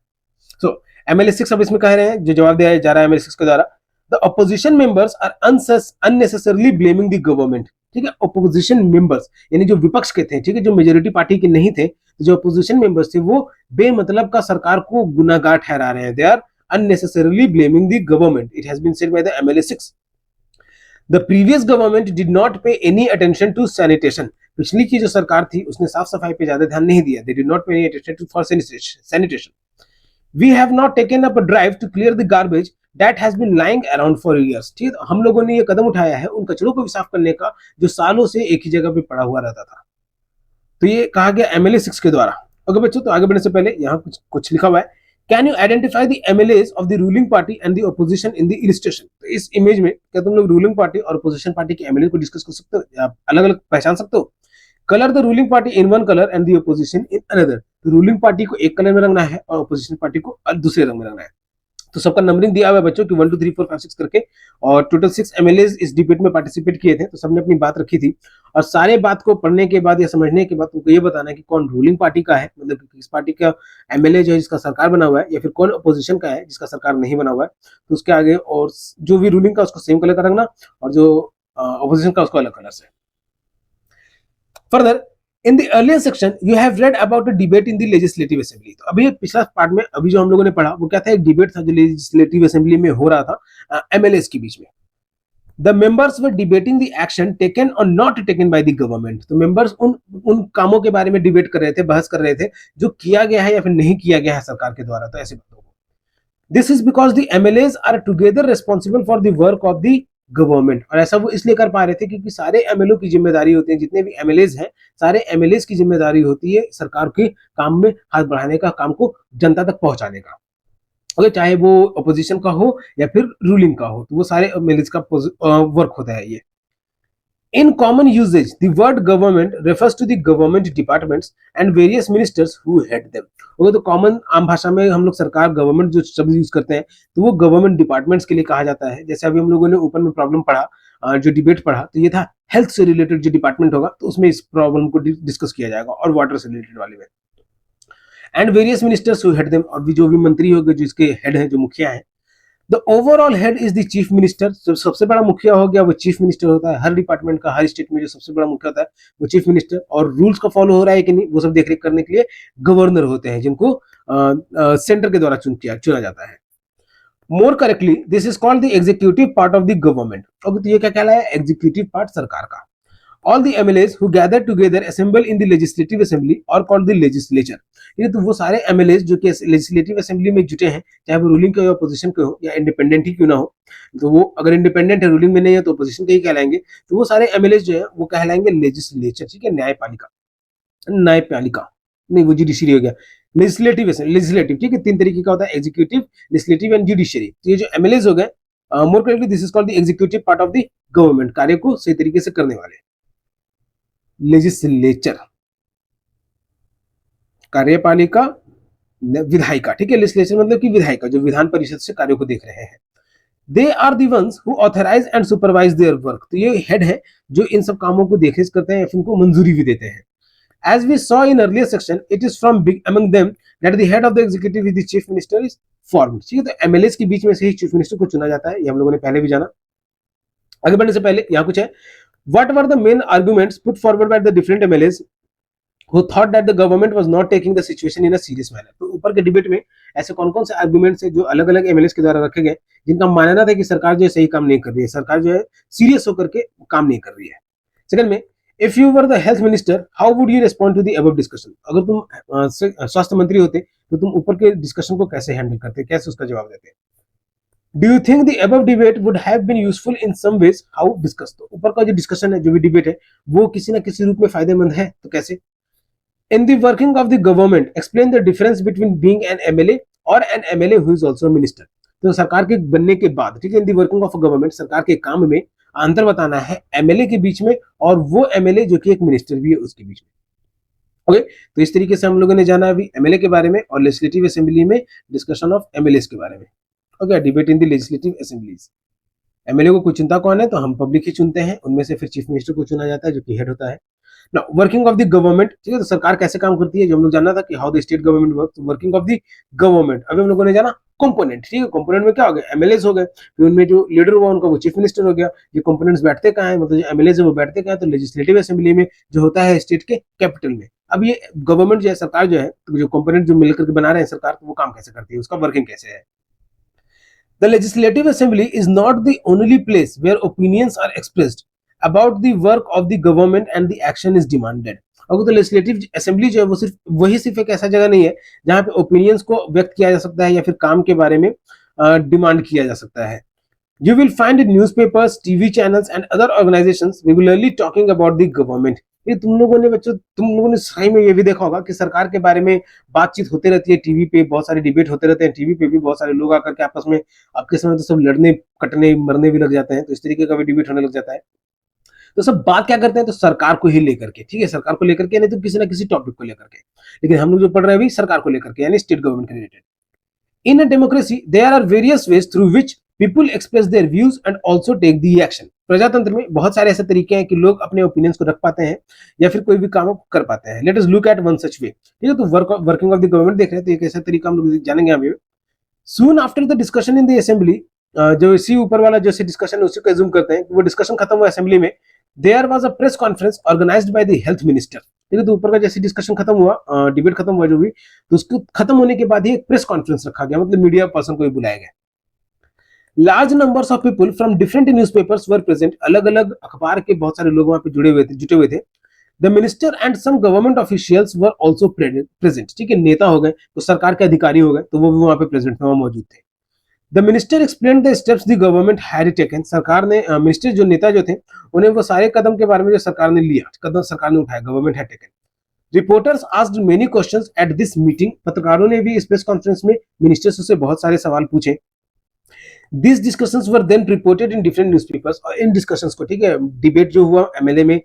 सो एमएलए 6 अब इसमें कह रहे हैं, जो जवाब दिया जा रहा है एमएलए 6 के द्वारा, the opposition members are unnecessarily blaming the government. ठीक है, ऑपोजिशन मेंबर्स यानी जो विपक्ष के थे, ठीक है, जो मेजोरिटी पार्टी के नहीं थे, जो अपोजिशन मेंबर्स थे वो बेमतलब का सरकार को गुनाहगार ठहरा रहे हैं। They are unnecessarily blaming the government, it has been said by the MLA 6. The previous government did not pay any attention to sanitation. पिछली की जो सरकार थी उसने साफ सफाई पे ज्यादा ध्यान नहीं दिया। They did not pay any attention for sanitation. We have not taken up a drive to clear the garbage that has been lying around for years. ठीक है, हम लोगों ने ये कदम उठाया है उन कचरों को भी साफ करने का जो सालों से एक ही जगह पे पड़ा हुआ रहता था। तो ये कहा गया एमएलए 6 के द्वारा। ओके बच्चों, तो आगे बढ़ने से पहले यहाँ कुछ लिखा हुआ है, can you identify the MLAs of the ruling party and the opposition in the illustration. तो इस इमेज में क्या तुम लोग रूलिंग पार्टी और अपोजिशन पार्टी के एमएलए को डिस्कस कर सकते हो, आप अलग अलग पहचान सकते हो। Colour the ruling party in one colour and the opposition in another. तो रूलिंग पार्टी को एक कलर में रंगना है और अपोजिशन पार्टी को दूसरे रंग में रंगना है। तो सबका नंबरिंग दिया हुआ है बच्चों कि 1 2 3 4 5 6 करके, और टोटल 6 एमएलएज इस डिबेट में पार्टिसिपेट किए थे, तो सबने अपनी बात रखी थी। और सारे बात को पढ़ने के बाद या समझने के बाद तुमको ये बताना है कि कौन रूलिंग पार्टी का है, मतलब किस पार्टी का एमएलए जो है जिसका सरकार बना हुआ है, या फिर कौन अपोजिशन का है जिसका सरकार नहीं बना हुआ है। तो उसके आगे और जो भी रूलिंग का उसको सेम कलर का रखना, और जो अपोजिशन का उसको अलग कलर से। Further in the earlier section you have read about a debate in the legislative assembly। तो अभी पिछला पार्ट में अभी जो हम लोगों ने पढ़ा वो क्या था, एक डिबेट था जो लेजिस्लेटिव असेंबली में हो रहा था एमएलएस के बीच में। The members were debating the action taken or not taken by the government। तो मेंबर्स उन कामों के बारे में डिबेट कर रहे थे, बहस कर रहे थे जो किया गया है या फिर नहीं किया गया है सरकार के द्वारा। तो ऐसे बातों को, this is because the MLAs are together responsible for the work of the government. और ऐसा वो इसलिए कर पा रहे थे क्योंकि सारे एमएलओ की जिम्मेदारी होती है, जितने भी एमएलएज हैं सारे एमएलएज की जिम्मेदारी होती है सरकार के काम में हाथ बढ़ाने का, काम को जनता तक पहुंचाने का। अगर चाहे वो अपोजिशन का हो या फिर रूलिंग का हो, तो वो सारे एमएलएज का वर्क होता है ये। In common usage, the word government refers to the government departments and various ministers who head them। Okay, तो कॉमन आम भाषा में हम लोग सरकार गवर्नमेंट जो शब्द यूज करते हैं तो वो गवर्नमेंट डिपार्टमेंट्स के लिए कहा जाता है। जैसे अभी हम लोगों ने ऊपर में प्रॉब्लम पढ़ा, जो डिबेट पढ़ा, तो ये था हेल्थ से रिलेटेड जो डिपार्टमेंट होगा तो उसमें इस प्रॉब्लम को डिस्कस किया जाएगा, और वाटर से रिलेटेड वाले में। And various ministers who head them, और जो भी मंत्री होंगे जो इसके हेड हैं, जो मुखिया हैं। The overall head is the chief minister. जो सबसे बड़ा मुखिया हो गया वो चीफ मिनिस्टर होता है। हर डिपार्टमेंट का, हर स्टेट में जो सबसे बड़ा मुखिया होता है वो चीफ मिनिस्टर। और रूल्स का फॉलो हो रहा है कि नहीं वो सब देखरेख करने के लिए गवर्नर होते हैं, जिनको सेंटर के द्वारा चुना जाता है। More correctly this is called the executive part of the government. अब तो ये क्या कहलाया, एग्जीक्यूटिव पार्ट सरकार का। All the MLAs who gather together assemble in the legislative assembly or called the legislature। ये तो वो सारे MLAs जो कि लेजिस्लेटिव असेंबली में जुटे हैं, चाहे वो रूलिंग के हो, अपोजिशन के हो, या इंडिपेंडेंट ही क्यों ना हो। तो वो अगर इंडिपेंडेंट है, रूलिंग में नहीं है, तो अपोजिशन के ही कहलाएंगे। तो वो सारे MLAs जो है वो कहलाएंगे लेजिस्लेचर। ठीक है, न्यायपालिका नहीं, वो जुडिशरी हो गया। लेजिस्लेटिव ठीक है, 3 तरीके का होता है, एग्जीक्यूटिव, लेजिस्लेटिव एंड जुडिशरी। तो ये जो MLAs हो गए, more correctly this is called the executive part of the government, कार्य को सही तरीके से करने वाले। लेजिस्लेचर कार्यपालिका, विधायिका। ठीक है, लेजिस्लेचर मतलब कि विधायिका जो विधान परिषद से कार्यों को देख रहे हैं। They are the ones who authorise and supervise their work. तो ये हेड है जो इन सब कामों को देखरेख करते हैं या फिर उनको मंजूरी भी देते हैं। As we saw in earlier section, it is from among them that the head of the executive is the chief minister is formed। ठीक है, तो एमएलएस के बीच में से ही चीफ मिनिस्टर को चुना जाता है, ये हम लोगों ने पहले भी जाना। आगे बढ़ने से पहले यहाँ कुछ है, what were the main arguments put forward by the different MLAs who thought that the government was not taking the situation in a serious manner। तो ऊपर के डिबेट में ऐसे कौन कौन से आर्गुमेंट्स है जो अलग अलग एमएलएस के द्वारा रखे गए, जिनका मानना था कि सरकार जो है सही काम नहीं कर रही है, सरकार जो है सीरियस होकर के काम नहीं कर रही है। सेकंड में, if you were the health minister how would you respond to the above discussion. अगर तुम स्वास्थ्य मंत्री होते तो तुम ऊपर के डिस्कशन को कैसे हैंडल करते, कैसे उसका जवाब देते। Do you think the above debate would have been useful in some ways how discuss. तो ऊपर का जो डिस्कशन है, जो भी डिबेट है, वो किसी ना किसी रूप में फायदेमंद है, तो कैसे। In the working of the government, explain the difference between being an MLA or an MLA who is also a minister। तो सरकार के बनने के बाद, ठीक है, इन दी वर्किंग ऑफ गवर्नमेंट, सरकार के काम में अंतर बताना है एमएलए के बीच में और वो एमएलए जो कि एक मिनिस्टर भी है उसके बीच में। ओके, तो इस तरीके से हम लोगों ने जाना अभी एमएलए के बारे में और लेजिस्लेटिव असेंबली में डिस्कशन ऑफ एमएलए के बारे में। Okay, debate in the legislative assemblies. MLA को कोई चुनता कौन है, तो हम पब्लिक ही चुनते हैं, उनमें से फिर चीफ मिनिस्टर को चुना जाता है जो कि हेड होता है। Now, working of the government, ठीक है, तो सरकार कैसे काम करती है, जो हम लोग जानना था कि how the state government work. Working of the government, अभी हम लोगों ने जाना कंपोनेंट, ठीक है, कंपोनेंट में क्या हो गया, एमएलएस हो गए, फिर उनमें जो लीडर हुआ उनका वो चीफ मिनिस्टर हो गया। ये कंपोनेंट्स बैठते कहाँ है, मतलब जो एमएलएस है वो बैठते कहाँ है, तो लेजिस्लेटिव असेंबली में, जो होता है स्टेट के कैपिटल में। अब ये गवर्नमेंट जो है, सरकार जो है, तो जो कंपोनेंट जो मिलकर के बना रहे हैं सरकार, तो वो काम कैसे करती है, उसका वर्किंग कैसे है। The Legislative Assembly is not the only place where opinions are expressed about the work of the government and the action is demanded। अगर तो लेजिस्लेटिव असेंबली जो है वो सिर्फ एक ऐसा जगह नहीं है जहां पे ओपिनियंस को व्यक्त किया जा सकता है या फिर काम के बारे में डिमांड किया जा सकता है। You will find newspapers, TV channels and other organizations regularly talking about the government। ये तुम लोगों ने बच्चों, तुम लोगों ने सही में ये भी देखा होगा कि सरकार के बारे में बातचीत होती रहती है, टीवी पे बहुत सारे डिबेट होते रहते हैं, टीवी पे भी बहुत सारे लोग आकर के आपस में, अब के समय तो सब लड़ने कटने मरने भी लग जाते हैं, तो इस तरीके का भी डिबेट होने लग जाता है। तो सब बात क्या करते हैं, तो सरकार को ही लेकर के, ठीक है, सरकार को लेकर के, नहीं तो किसी ना किसी टॉपिक को लेकर के, लेकिन हम लोग जो पढ़ रहे हैं अभी सरकार को लेकर के, यानी स्टेट गवर्नमेंट के related. In a democracy, there are various ways through which people express their views and also take the action। प्रजातंत्र में बहुत सारे ऐसे तरीके हैं कि लोग अपने ओपिनियंस को रख पाते हैं या फिर कोई भी काम कर पाते हैं। Let us look at one such way, ठीक है, तो वर्किंग ऑफ द गवर्नमेंट देख रहे हैं, तो एक ऐसा तरीका हम लोग जानेंगे अभी। Soon after the discussion in the assembly, जो इसी ऊपर वाला जो डिस्कशन है उसी को एज्यूम करते हैं कि वो डिस्कशन खत्म हुआ असेंबली में, there was a press conference organised by the health minister. ठीक है, तो ऊपर का जैसे डिस्कशन खत्म हुआ, डिबेट खत्म हुआ जो भी, तो उसको खत्म होने के बाद ही एक प्रेस कॉन्फ्रेंस रखा गया, मतलब मीडिया पर्सन को भी बुलाया गया। Large numbers of people from different newspapers were present. अलग अलग अखबार के बहुत सारे लोग वहां पे जुटे हुए थे। The minister and some government officials were also present. ठीक है, नेता हो गए तो सरकार के अधिकारी हो गए, तो वो भी वहां पे प्रेजेंट थे, वहां मौजूद थे। The minister explain the steps the government had taken. सरकार ने, मिनिस्टर जो नेता जो थे, उन्हें वो सारे कदम के बारे में जो सरकार ने लिया, कदम सरकार ने उठाया, government had taken. Reporters asked many questions at this meeting. पत्रकारों ने भी इस प्रेस कॉन्फ्रेंस में मिनिस्टर्स से बहुत सारे सवाल पूछे। These discussions were then reported in different newspapers। और इन डिस्कशंस को, ठीक है, डिबेट जो हुआ एमएलए में,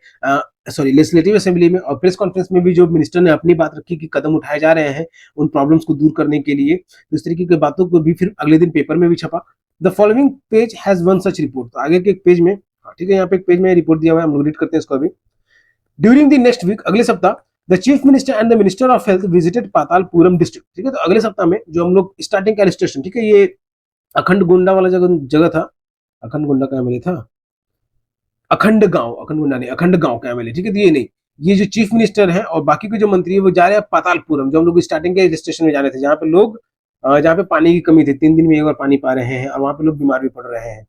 लेजिस्लेटिव असेंबली में और प्रेस कॉन्फ्रेंस में भी जो मिनिस्टर ने अपनी बात रखी कि कदम उठाए जा रहे हैं उन प्रॉब्लम्स को दूर करने के लिए, तो इस तरीके की बातों को भी फिर अगले दिन पेपर में भी छपा। The following page has one such report. तो आगे के एक पेज में, ठीक है, यहाँ पे एक पेज में रिपोर्ट दिया हुआ है, हम लोग रीड करते हैं इसको अभी। ड्यूरिंग द नेक्स्ट वीक, अगले सप्ताह, the chief minister and the minister of health visited Patalpuram district. ठीक है, तो अगले सप्ताह में जो हम लोग स्टार्टिंग का स्टेशन, ठीक है, ये अखंड गोंडा वाला जगह था। अखंड गोंडा का एमएलए था, अखंड गोंडा नहीं, अखंड गांव का एमएलए। ठीक है, तो ये नहीं, ये जो चीफ मिनिस्टर है और बाकी के जो मंत्री है वो जा रहे हैं पातालपुरम, जो हम लोग स्टार्टिंग के स्टेशन में जा रहे थे, जहाँ पे लोग, जहाँ पे पानी की कमी थी, 3 दिन में एक बार पानी पा रहे हैं और वहां पे लोग बीमार भी पड़ रहे हैं।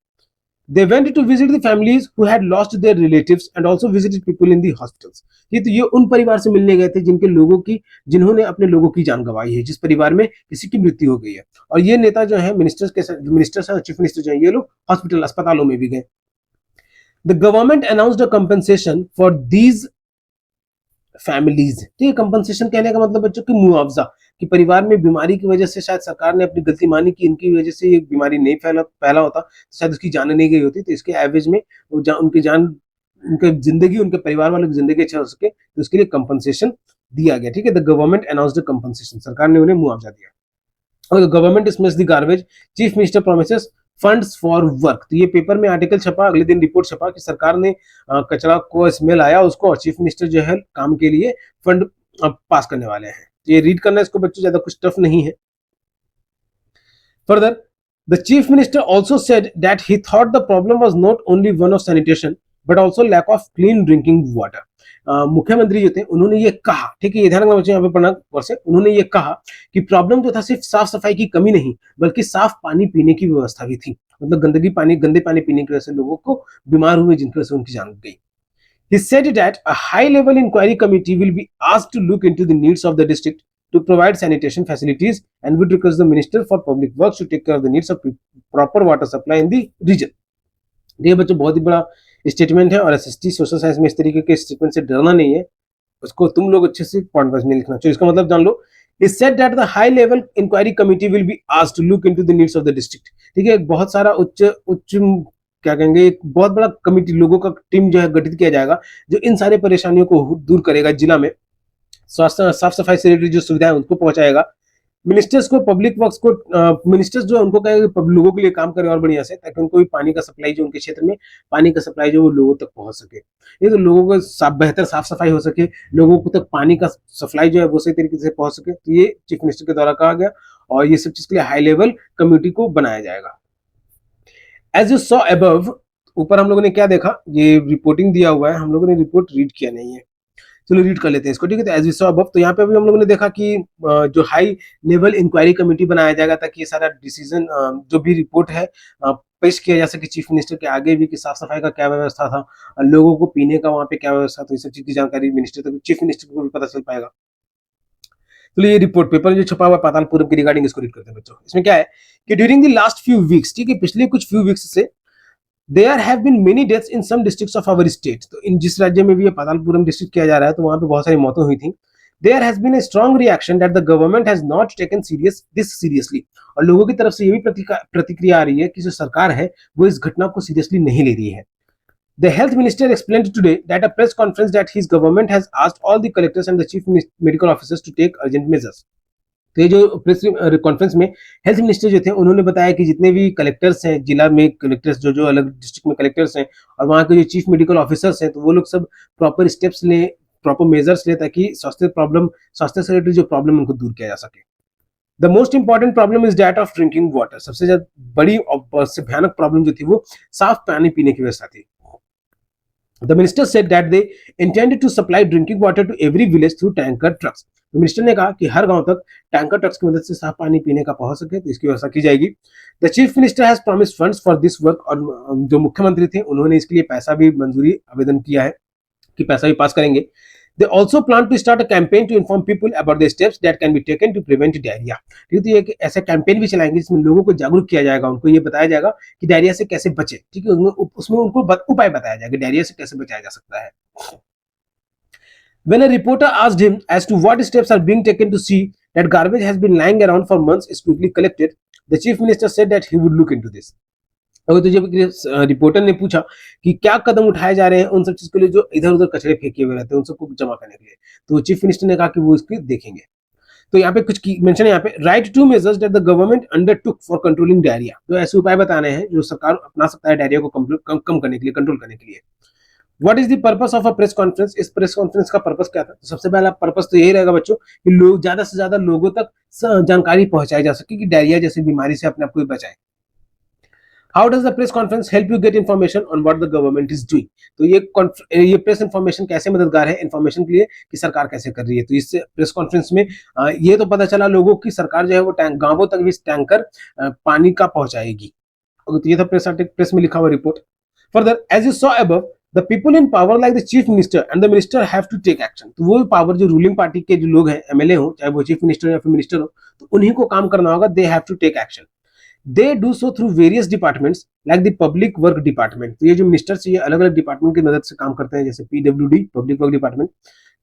They went to visit the families who had lost their relatives and also visited people in the hospitals। ये उन परिवार से मिलने गए थे जिन्होंने अपने लोगों की जान गंवाई है, जिस परिवार में किसी की मृत्यु हो गई है। और ये नेता जो है, मिनिस्टर्स और चीफ मिनिस्टर जो है, ये लोग हॉस्पिटल, अस्पतालों में भी गए। The government announced a compensation for these families। ठीक है, कंपनसेशन कहने का मतलब बच्चों की मुआवजा, कि परिवार में बीमारी की वजह से शायद सरकार ने अपनी गलती मानी कि इनकी वजह से ये बीमारी नहीं फैला होता, तो शायद उसकी जान नहीं गई होती, तो इसके एवरेज में उनकी जिंदगी, उनके परिवार वालों की जिंदगी अच्छा हो सके, तो उसके लिए कंपनसेशन दिया गया। ठीक है, द गवर्नमेंट अनाउंस्ड कंपनसेशन, सरकार ने उन्हें मुआवजा दिया। और government dismissed the garbage, chief minister promises funds for work. तो ये पेपर में आर्टिकल छपा, अगले दिन रिपोर्ट छपा कि सरकार ने कचरा को स्मेल आया उसको, और चीफ मिनिस्टर जो है काम के लिए फंड पास करने वाले हैं। ये रीड करना इसको बच्चों, ज्यादा कुछ टफ नहीं है। Further, the chief minister also said that he thought the problem was not only one of sanitation but also lack of clean drinking water. मुख्यमंत्री जो थे उन्होंने ये कहा, ठीक है, ये ध्यान रखना बच्चों, यहाँ पे पढ़ना वर्ष है, उन्होंने ये कहा कि प्रॉब्लम जो था सिर्फ साफ सफाई की कमी नहीं बल्कि साफ पानी पीने की व्यवस्था भी थी। मतलब गंदे पानी पीने की वजह से लोगों को बीमार हुए, जिनकी वजह से उनकी जान गई। He said that a high-level inquiry committee will be asked to look into the needs of the district to provide sanitation facilities and would request the Minister for Public Works to take care of the needs of proper water supply in the region. ये बच्चों बहुत ही बड़ा statement है और SST social science में इस तरीके के स्टेटमेंट से डरना नहीं है, उसको तुम लोग अच्छे से पॉइंट वाइज में लिखना चाहिए। इसका मतलब जान लो, He said that the high level inquiry committee will be asked to look into the needs of the district. ठीक है, बहुत सारा उच्च क्या कहेंगे, एक बहुत बड़ा कमिटी, लोगों का टीम जो है गठित किया जाएगा जो इन सारे परेशानियों को दूर करेगा, जिला में स्वास्थ्य साफ सफाई से रिलेटेड जो सुविधाएं उनको पहुंचाएगा। मिनिस्टर्स को, पब्लिक वर्क्स को, मिनिस्टर्स जो है उनको कहेगा लोगों के लिए काम करे और बढ़िया से, ताकि उनको भी पानी का सप्लाई जो उनके क्षेत्र में पानी का सप्लाई जो वो लोगों तक पहुंच सके, ये तो लोगों को बेहतर साफ सफाई हो सके, लोगों को तक पानी का सप्लाई जो है वो सही तरीके से पहुंच सके। तो ये चीफ मिनिस्टर के द्वारा कहा गया और ये सब चीज के लिए हाई लेवल कम्युनिटी को बनाया जाएगा। एज यू सॉ अबव, ऊपर हम लोगों ने क्या देखा, ये रिपोर्टिंग दिया हुआ है, हम लोगों ने रिपोर्ट रीड किया नहीं है, चलो रीड कर लेते हैं इसको, ठीक है। तो एज यू सॉ अबव, तो यहाँ पे अभी हम लोगों ने देखा कि जो हाई लेवल इंक्वायरी कमेटी बनाया जाएगा ताकि ये सारा डिसीजन जो भी रिपोर्ट है पेश किया जा सके चीफ मिनिस्टर के आगे भी, कि साफ सफाई का क्या व्यवस्था था, लोगों को पीने का वहां पे क्या व्यवस्था था, इस सब चीज की जानकारी मिनिस्टर तक, चीफ मिनिस्टर को भी पता चल पाएगा। तो ये रिपोर्ट पेपर जो छपा हुआ है पातालपुरम की रिगार्डिंग, इसको रीड करते हैं बच्चों। इसमें क्या है कि during the last few weeks, ठीक है, पिछले कुछ फ्यू वीक्स से there have been many deaths in some districts of our state. तो इन जिस राज्य में भी ये पातालपुरम डिस्ट्रिक्ट किया जा रहा है तो वहां पे बहुत सारी मौतें हुई थी। There has been a strong reaction that the government has not taken this seriously. और लोगों की तरफ से ये भी प्रतिक्रिया आ रही है कि जो सरकार है वो इस घटना को सीरियसली नहीं ले रही है। The health minister explained today that a press conference that his government has asked all the collectors and the chief medical officers to take urgent measures. तो ये जो प्रेस कॉन्फ्रेंस में हेल्थ मिनिस्टर जो थे उन्होंने बताया कि जितने भी कलेक्टर्स हैं, जिला में कलेक्टर्स जो अलग डिस्ट्रिक्ट में कलेक्टर्स हैं और वहाँ के जो चीफ मेडिकल ऑफिसर्स हैं, तो वो लोग सब प्रॉपर स्टेप्स लें, प्रॉपर मेजर्स लें ताकि स्वास्थ्य से रिलेटेड जो प्रॉब्लम उनको दूर किया जा सके। The most important problem is that of drinking water. सबसे ज्यादा बड़ी और भयानक प्रॉब्लम जो थी वो साफ पानी पीने की व्यवस्था थी। The minister said that they intended to supply drinking water to every village through tanker trucks. तो मिनिस्टर ने कहा कि हर गांव तक टैंकर ट्रक्स की मदद से साफ पानी पीने का पहुंच सके, तो इसकी व्यवस्था की जाएगी। The chief minister has promised funds for this work, और जो मुख्यमंत्री थे उन्होंने इसके लिए पैसा भी मंजूरी आवेदन किया है कि पैसा भी पास करेंगे। They also plan to start a campaign to inform people about the steps that can be taken to prevent diarrhea. ठीक है, तो ये ऐसा कैंपेन भी चलाएंगे जिसमें लोगों को जागरूक किया जाएगा, उनको ये बताया जाएगा कि डायरिया से कैसे बचे, ठीक है, उसमें उनको उपाय बताया जाएगा डायरिया से कैसे बचाया जा सकता है। When a reporter asked him as to what steps are being taken to see that garbage has been lying around for months is quickly collected, the chief minister said that he would look into this. अगर तो जब reporter ने पूछा कि क्या कदम उठाए जा रहे हैं उन सब चीज के लिए जो इधर उधर कचरे फेंके हुए रहते हैं उन सबको जमा करने के लिए, तो चीफ मिनिस्टर ने कहा कि वो इसकी देखेंगे। तो यहाँ पे कुछ मेंशन है, यहाँ पे write two measures that the government undertook for controlling diarrhoea, जो ऐसे उपाय बताने हैं जो सरकार अपना सकता है डायरिया को कम करने के लिए, कंट्रोल करने के लिए। What is the purpose of a press conference? इस प्रेस कॉन्फ्रेंस का पर्पस क्या था? तो सबसे पहला पर्पस तो यही रहेगा बच्चों कि लोग ज्यादा से ज्यादा लोगों तक जानकारी पहुंचाई जा सके कि डायरिया जैसी बीमारी से अपने आप को बचाएं। How does the press conference help you get information on what the government is doing? तो ये प्रेस इंफॉर्मेशन कैसे मददगार है इंफॉर्मेशन के लिए कि सरकार कैसे कर रही है। तो इस प्रेस कॉन्फ्रेंस में ये तो पता चला लोगों की सरकार जो है वो गांवों तक भी टैंकर पानी का पहुंचाएगी। तो ये था प्रेस में लिखा हुआ report. Further, as you saw above, the people in power like the chief minister and the minister have to take action. तो वो पावर जो रूलिंग पार्टी के जो लोग हैं, एमएलए हो, चाहे वो चीफ मिनिस्टर या फिर मिनिस्टर हो, तो उन्हीं को काम करना होगा। They have to take action. They do so through various departments like the public work department. तो ये जो मिनिस्टर्स ये अलग अलग डिपार्टमेंट की मदद से काम करते हैं, जैसे PWD public work department,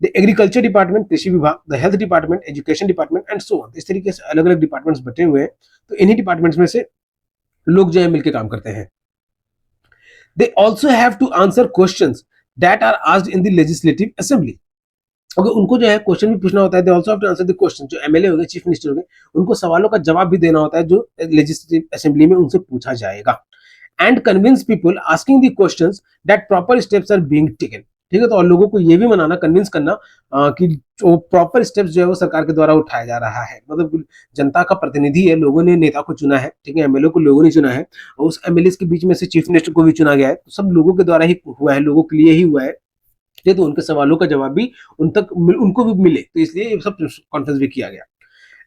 the agriculture department कृषि विभाग, the health department education department and so on. इस तरीके से अलग अलग डिपार्टमेंट्स बटे हुए हैं, तो इन्हीं डिपार्टमेंट्स में से लोग जो है मिलकर काम करते हैं। They also have to answer questions that are asked in the legislative assembly. अगर उनको जो है क्वेश्चन भी पूछना होता है, they also have to answer the question. जो एमएलए हो गए, चीफ मिनिस्टर हो गए, उनको सवालों का जवाब भी देना होता है जो लेजिस्लेटिव असेंबली में उनसे पूछा जाएगा। And convince people asking the questions that proper steps are being taken. ठीक है। तो और लोगों को ये भी मनाना, कन्विंस करना कि जो प्रॉपर स्टेप्स जो है वो सरकार के द्वारा उठाया जा रहा है। मतलब जनता का प्रतिनिधि है, लोगों ने नेता को चुना है, ठीक है, एमएलए को लोगों ने चुना है, और उस एमएलए के बीच में से चीफ मिनिस्टर को भी चुना गया है, तो सब लोगों के द्वारा ही हुआ है, लोगों के लिए ही हुआ है। तो उनके सवालों का जवाब भी उनको भी मिले, तो इसलिए ये सब कॉन्फ्रेंस भी किया गया।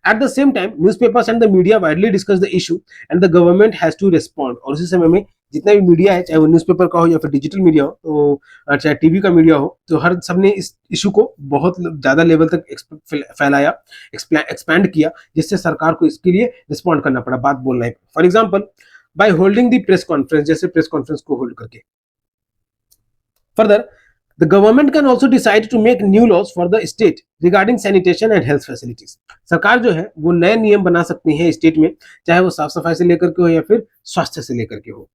At the same time, newspapers and the media widely discuss the issue and the government has to respond। और उसी समय में जितना भी मीडिया है, चाहे वो न्यूज़पेपर का हो या फिर डिजिटल मीडिया हो, तो चाहे टीवी का मीडिया हो, तो हर सबने इस इशू को बहुत ज़्यादा लेवल तक फैलाया, एक्सपैंड किया, जिससे सरकार को इसके लिए रिस्पॉन्ड करना पड़ा, बात बोलना है। For example, by holding the press conference, जैसे प्रेस कॉन्फ्रेंस को होल्ड करके। Further, the government can also decide to make new laws for the state regarding sanitation and health facilities। सरकार जो है वो नए नियम बना सकती है स्टेट में, चाहे वो साफ सफाई से लेकर के हो या फिर स्वास्थ्य से लेकर के हो।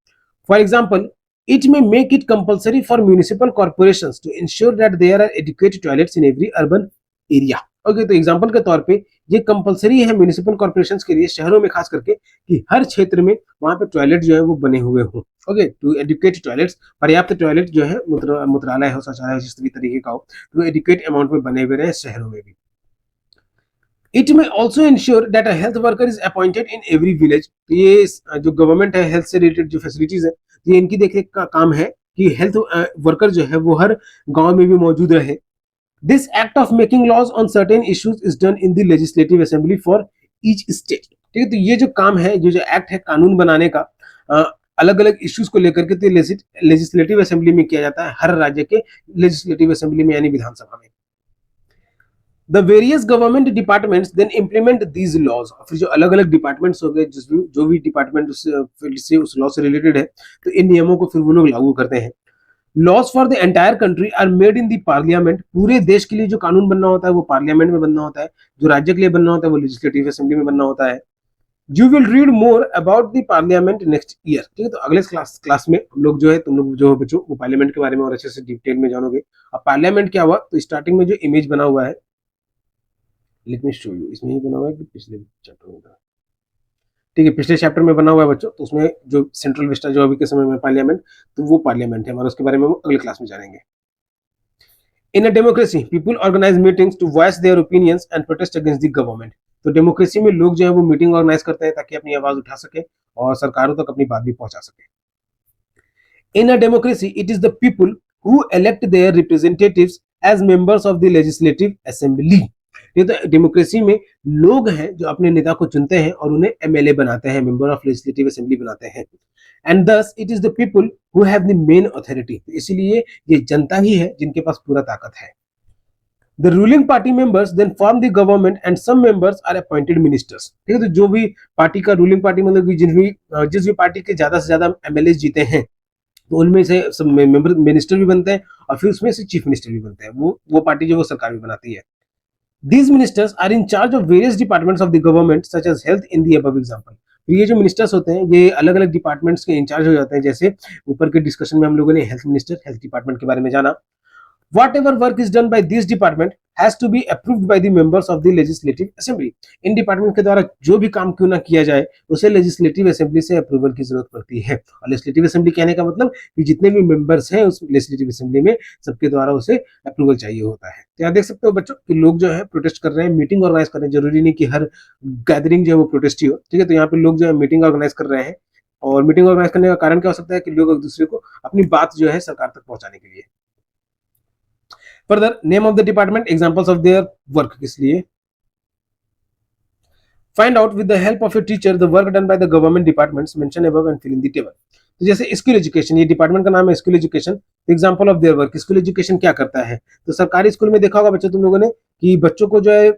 For example, it may make it compulsory for municipal corporations to ensure that there are adequate toilets in every urban area। Okay, तो एग्जाम्पल के तौर पे ये कंपलसरी है म्यूनिसिपल कॉर्पोरेशन के लिए, शहरों में खास करके, कि हर क्षेत्र में वहां पे टॉयलेट जो है वो बने हुए हों। ओके, टू एडुकेट टॉयलेट्स, पर्याप्त टॉयलेट जो है, मूत्रालय हो, शौचालय हो, जिस भी तरीके का हो, तो एडुकेट अमाउंट में बने हुए रहे शहरों में भी। इट में also ensure that a health worker is appointed in every village. तो ये जो गवर्नमेंट है, हेल्थ से रिलेटेड जो फैसिलिटीज है, ये इनकी देखरेख का काम है कि हेल्थ वर्कर जो है वो हर गांव में भी मौजूद रहे। This act of making laws on certain issues is done in the legislative assembly for each state। ठीक है, तो ये जो काम है, जो एक्ट है कानून बनाने का, अलग अलग इश्यूज को लेकर के, तो लेजिस्लेटिव असेंबली में किया जाता है, हर राज्य के लेजिस्लेटिव असेंबली में, यानी विधानसभा में। The various government departments then implement these laws। फिर जो अलग अलग डिपार्टमेंट्स हो गए, जो भी डिपार्टमेंट उस लॉ से रिलेटेड है, तो इन नियमों को फिर वो लोग लागू करते हैं। Laws for the entire country are made in the parliament. पूरे देश के लिए जो कानून बनना होता है वो पार्लियामेंट में बनना होता है, जो राज्य के लिए बनना होता है वो लेजिस्लेटिव असेंबली में बनना होता है। You will read more about the parliament next year. ठीक है, तो अगले क्लास में हम लोग जो है, तुम लोग जो बच्चों, वो पार्लियामेंट के बारे में और अच्छे से डिटेल में जानोगे। अब पार्लियामेंट क्या हुआ, तो स्टार्टिंग में जो इमेज बना हुआ है, लेट मी शो यू, इसमें ही बना हुआ है कि पिछले चैप्टर में था। ठीक है, पिछले चैप्टर में बना हुआ है बच्चों, तो उसमें जो सेंट्रल विस्टा जो अभी के समय में पार्लियामेंट, तो वो पार्लियामेंट है हमारा, उसके बारे में हम अगले क्लास में जानेंगे। In a democracy people organise meetings to voice their opinions and protest against the government. तो डेमोक्रेसी में लोग जो है वो मीटिंग ऑर्गेनाइज करते हैं ताकि अपनी आवाज उठा सके और सरकारों तक अपनी बात भी पहुंचा सके। In a democracy it is the people who elect their representatives as members of the legislative assembly. ये तो डेमोक्रेसी में लोग हैं जो अपने नेता को चुनते हैं और उन्हें एमएलए बनाते हैं, मेंबर ऑफ लेजिस्लेटिव असेंबली बनाते हैं। And thus it is the people who have the main authority. इसीलिए ये जनता ही है जिनके पास पूरा ताकत है। The ruling party members then form the government and some members are appointed ministers। ठीक है, तो जो भी पार्टी का रूलिंग पार्टी, मतलब कि जिस भी पार्टी के ज्यादा से ज्यादा एमएलए जीते हैं, तो उनमें से सब मेंबर मिनिस्टर भी बनते हैं और फिर उसमें से चीफ मिनिस्टर भी बनते हैं। वो पार्टी जो वो सरकार भी बनाती है। These ministers are in charge of various departments of the government such as health in the above example। तो ये जो मिनिस्टर्स होते हैं ये अलग अलग डिपार्टमेंट्स के इंचार्ज हो जाते हैं। जैसे ऊपर के डिस्कशन में हम लोगों ने हेल्थ मिनिस्टर, हेल्थ डिपार्टमेंट के बारे में जाना। Whatever work is done by this department has to be approved by the members of the legislative assembly। In department के द्वारा जो भी काम क्यों ना किया जाए उसे लेजिस्लेटिव असेंबली से अप्रूवल की जरूरत पड़ती है। और लेजिस्लेटिव असेंबली कहने का मतलब कि जितने भी मेंबर्स हैं उस लेजिस्लेटिव असेंबली में, सबके द्वारा उसे अप्रूवल चाहिए होता है। तो यहाँ देख सकते हो बच्चों कि लोग जो है प्रोटेस्ट कर रहे हैं, मीटिंग ऑर्गेनाइज कर रहे हैं। जरूरी नहीं कि हर गैदरिंग जो है वो प्रोटेस्ट ही हो। ठीक है, तो यहाँ पे लोग जो है मीटिंग ऑर्गेनाइज कर रहे हैं, और मीटिंग ऑर्गेनाइज करने का कारण क्या हो सकता है कि लोग एक दूसरे को अपनी बात जो है सरकार तक पहुंचाने के लिए। Further, name of the department, examples of their work किस लिए। Find out with the help of your teacher the work done by the government departments mentioned above and fill in the table। तो जैसे school education, ये department का नाम है school education. Example of their work, school education क्या करता है। तो सरकारी स्कूल में देखा होगा बच्चों तुम लोगों ने कि बच्चों को जो है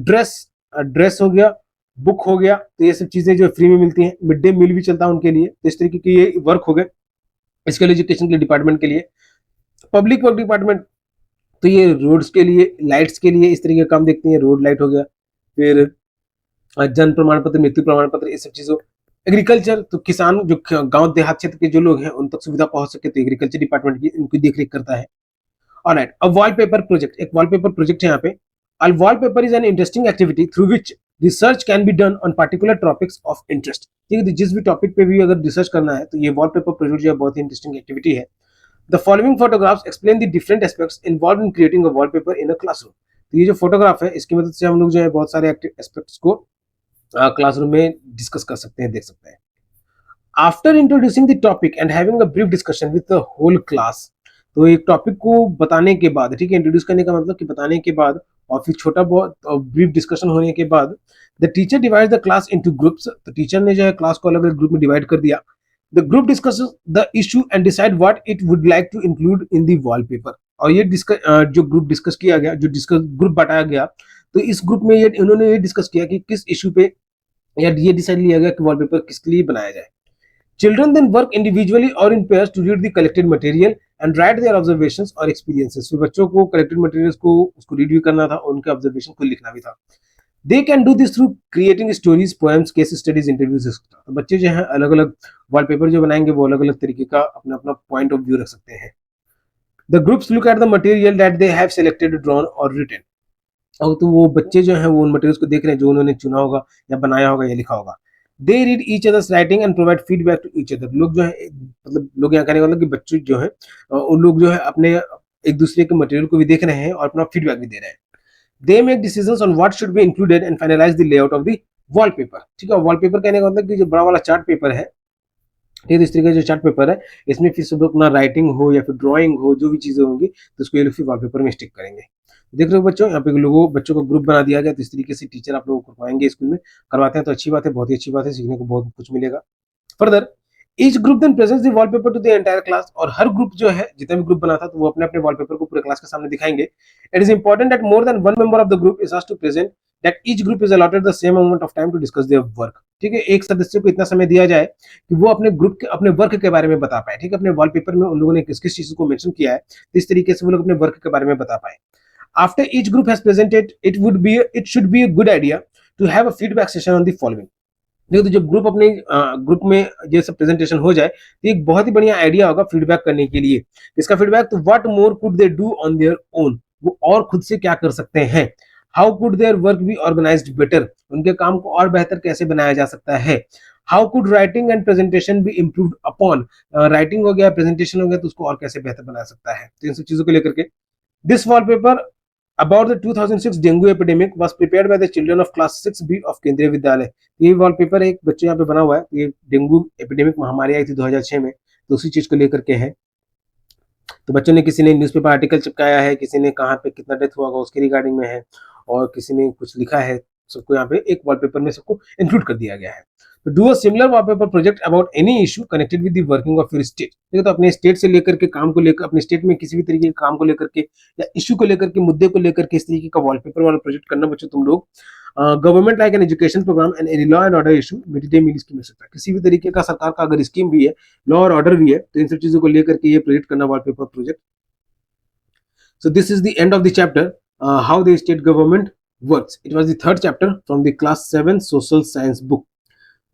ड्रेस हो गया, बुक हो गया, तो ये सब चीजें जो फ्री में मिलती हैं। मिड डे मील भी चलता है उनके लिए। तो इस तरीके के ये वर्क हो गए स्कूल एजुकेशन के डिपार्टमेंट के लिए। पब्लिक वर्क डिपार्टमेंट, तो ये रोड्स के लिए, लाइट्स के लिए इस तरीके का काम देखते हैं। रोड लाइट हो गया, फिर जन्म प्रमाण पत्र, मृत्यु प्रमाण पत्र, ये सब चीजों। एग्रीकल्चर, तो किसान जो गांव देहात क्षेत्र के जो लोग हैं उन तक सुविधा पहुंच सके, तो एग्रीकल्चर डिपार्टमेंट की इनकी देखरेख करता है। ऑलराइट, अब वॉलपेपर प्रोजेक्ट, एक वॉलपेपर प्रोजेक्ट है यहाँ पे। अ wallpaper is an interesting activity through which research can be done on particular topics of interest. ठीक है, जिस भी टॉपिक पे भी अगर रिसर्च करना है तो ये वॉलपेपर प्रोजेक्ट जो है बहुत ही इंटरेस्टिंग एक्टिविटी है। The following photographs explain the different aspects involve in creating a wallpaper in a classroom. तो ये जो फोटोग्राफ है इसकी मदद से हम लोग जो है बहुत सारे एस्पेक्ट्स को क्लासरूम में डिस्कस कर सकते हैं, देख सकते हैं। After introducing the topic and having a brief discussion with the whole class, तो एक टॉपिक को बताने के बाद, ठीक है, इंट्रोड्यूस करने का मतलब कि बताने के बाद और फिर छोटा बहुत ब्रीफ डिस्कशन होने के बाद, the teacher divide the class into groups, तो टीचर ने जो है क्लास को अलग अलग ग्रुप में डिवाइड कर दिया। The group discusses the issue and decide what it would like to include in the wallpaper. और ये जो ग्रुप डिस्कस किया गया, जो डिस्कस ग्रुप बताया गया, तो इस ग्रुप में ये इन्होंने ये डिस्कस किया कि किस इशू पे या ये डिसाइड लिया गया कि वॉलपेपर किसके लिए बनाया जाए। Children then work individually or in pairs to read the collected material and write their observations or experiences. फिर बच्चों को collected materials को उसको read भी करना था और उनके observation को लिखना भी था। They can do this through creating stories, poems, case studies, interviews, etc. तो बच्चे जो हैं अलग अलग वॉलपेपर जो बनाएंगे वो अलग अलग तरीके का अपना अपना पॉइंट ऑफ व्यू रख सकते हैं। The groups look at the material that they have selected, drawn or written. और तो वो बच्चे जो हैं वो उन मटेरियल्स को देख रहे हैं जो उन्होंने चुना होगा या बनाया होगा या लिखा होगा। They read each others writing and provide feedback to each other. लोग जो है मतलब लोग यहाँ कहने का मतलब कि बच्चे जो है उन लोग जो है अपने एक दूसरे के मटेरियल को भी देख रहे हैं और अपना फीडबैक भी दे रहे हैं। They make decisions on what should be included and finalise the layout of the wallpaper. ठीक है, वॉलपेपर कहने का मतलब कि जो बड़ा वाला चार्ट पेपर है, ठीक है, इस तरीके का जो चार्ट पेपर है इसमें फिर सब अपना राइटिंग हो या फिर ड्राइंग हो, जो भी चीजें होंगी तो उसको ये लोग फिर वॉलपेपर में स्टिक करेंगे। देख रहे हो बच्चों, यहाँ पे लोगों बच्चों का ग्रुप बना दिया गया, तो इस तरीके से टीचर आप लोगों को करवाएंगे स्कूल में, करवाते हैं तो अच्छी बात है, बहुत ही अच्छी बात है, सीखने को बहुत कुछ मिलेगा। Further each group then presents the wallpaper to the entire class, और हर ग्रुप जो है जितना भी ग्रुप बना था तो वो अपने अपने वॉलपेपर को पूरे क्लास के सामने दिखाएंगे। It is important that more than one member of the group is asked to present that each group is allotted the same amount of time to discuss their work. ठीक है, एक सदस्य को इतना समय दिया जाए कि वो अपने ग्रुप के अपने वर्क के बारे में बता पाए। ठीक है, अपने वॉलपेपर में उन लोगों ने किस किस चीज को मेंशन किया है, तो इस तरीके से वो लोग अपने वर्क के बारे में बता पाए। After each group has presented, it should be a good idea to have a feedback session on the following. देखो, तो जब ग्रुप अपने ग्रुप में ये सब प्रेजेंटेशन हो जाए तो एक बहुत ही बढ़िया आइडिया होगा फीडबैक करने के लिए। इसका फीडबैक, तो what more could they do on their own, वो और खुद से क्या कर सकते हैं। How could their work be organised better, उनके काम को और बेहतर कैसे बनाया जा सकता है। How could writing and presentation be improved upon, writing हो गया, प्रेजेंटेशन हो गया, तो उसको और कैसे बेहतर बना सकता है। तो इन सब चीजों को लेकर के this wallpaper about the 2006 dengue epidemic was prepared by the children of class 6B of केंद्रीय विद्यालय। ये वॉलपेपर एक बच्चे यहाँ पे बना हुआ है, ये डेंगू एपिडेमिक महामारी आई थी 2006 में, तो उसी चीज को लेकर के है। तो बच्चों ने, किसी ने न्यूज़पेपर आर्टिकल चिपकाया है, किसी ने कहाँ पे कितना डेथ हुआ होगा उसके रिगार्डिंग में है, और किसी ने कुछ लिखा है, सबको यहाँ पे एक वॉलपेपर में सबको इंक्लूड कर दिया गया है। तो do a similar wallpaper project about any issue connected with the working of your state. ठीक, तो अपने स्टेट से लेकर के काम को लेकर, अपने स्टेट में किसी भी तरीके के काम को लेकर के या इशू को लेकर के, मुद्दे को लेकर के इस तरीके का वॉलपेपर वाला प्रोजेक्ट करना बच्चों तुम लोग। Government like an education programme and any law and order issue, mid day meal scheme, सकता है किसी भी तरीके का सरकार का अगर स्कीम भी है, लॉ और ऑर्डर भी है, तो इन सब चीजों को लेकर के ये प्रोजेक्ट करना wallpaper project. So this is the end of the chapter, how the state government works. It was the third chapter from the class 7 social science book.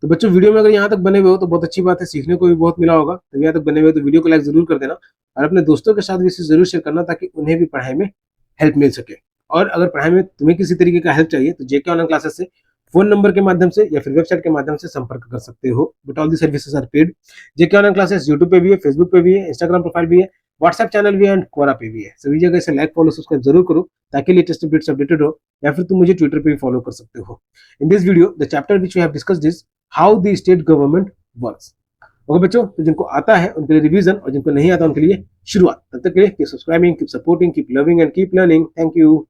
तो बच्चों, वीडियो में अगर यहाँ तक बने हुए हो तो बहुत अच्छी बात है, सीखने को भी बहुत मिला होगा। तो यहाँ तक बने हुए तो वीडियो को लाइक जरूर कर देना और अपने दोस्तों के साथ भी इसे जरूर शेयर करना, ताकि उन्हें भी पढ़ाई में हेल्प मिल सके। और अगर पढ़ाई में तुम्हें किसी तरीके का हेल्प चाहिए तो जेके ऑनलाइन क्लासेस से फोन नंबर के माध्यम से या फिर वेबसाइट के माध्यम से संपर्क कर सकते हो। But all the services are paid. JK online classes YouTube पे भी है, फेसबुक पे भी है, इंस्टाग्राम प्रोफाइल भी है, व्हाट्सएप चैनल भी है एंड क्वोरा पे भी है। सभी जगह इसे लाइक, फॉलो, सब्सक्राइब जरूर करो, ताकि लेटेस्ट अपडेट्स अपडेटेड हो, या फिर तुम मुझे ट्विटर पे भी फॉलो कर सकते हो। In this video the chapter which we have discussed is how the state government works. Okay बच्चों, तो जिनको आता है उनके लिए रिवीजन और जिनको नहीं आता उनके लिए शुरुआत। तब तक के लिए keep subscribing, keep supporting, keep loving and keep learning. Thank you.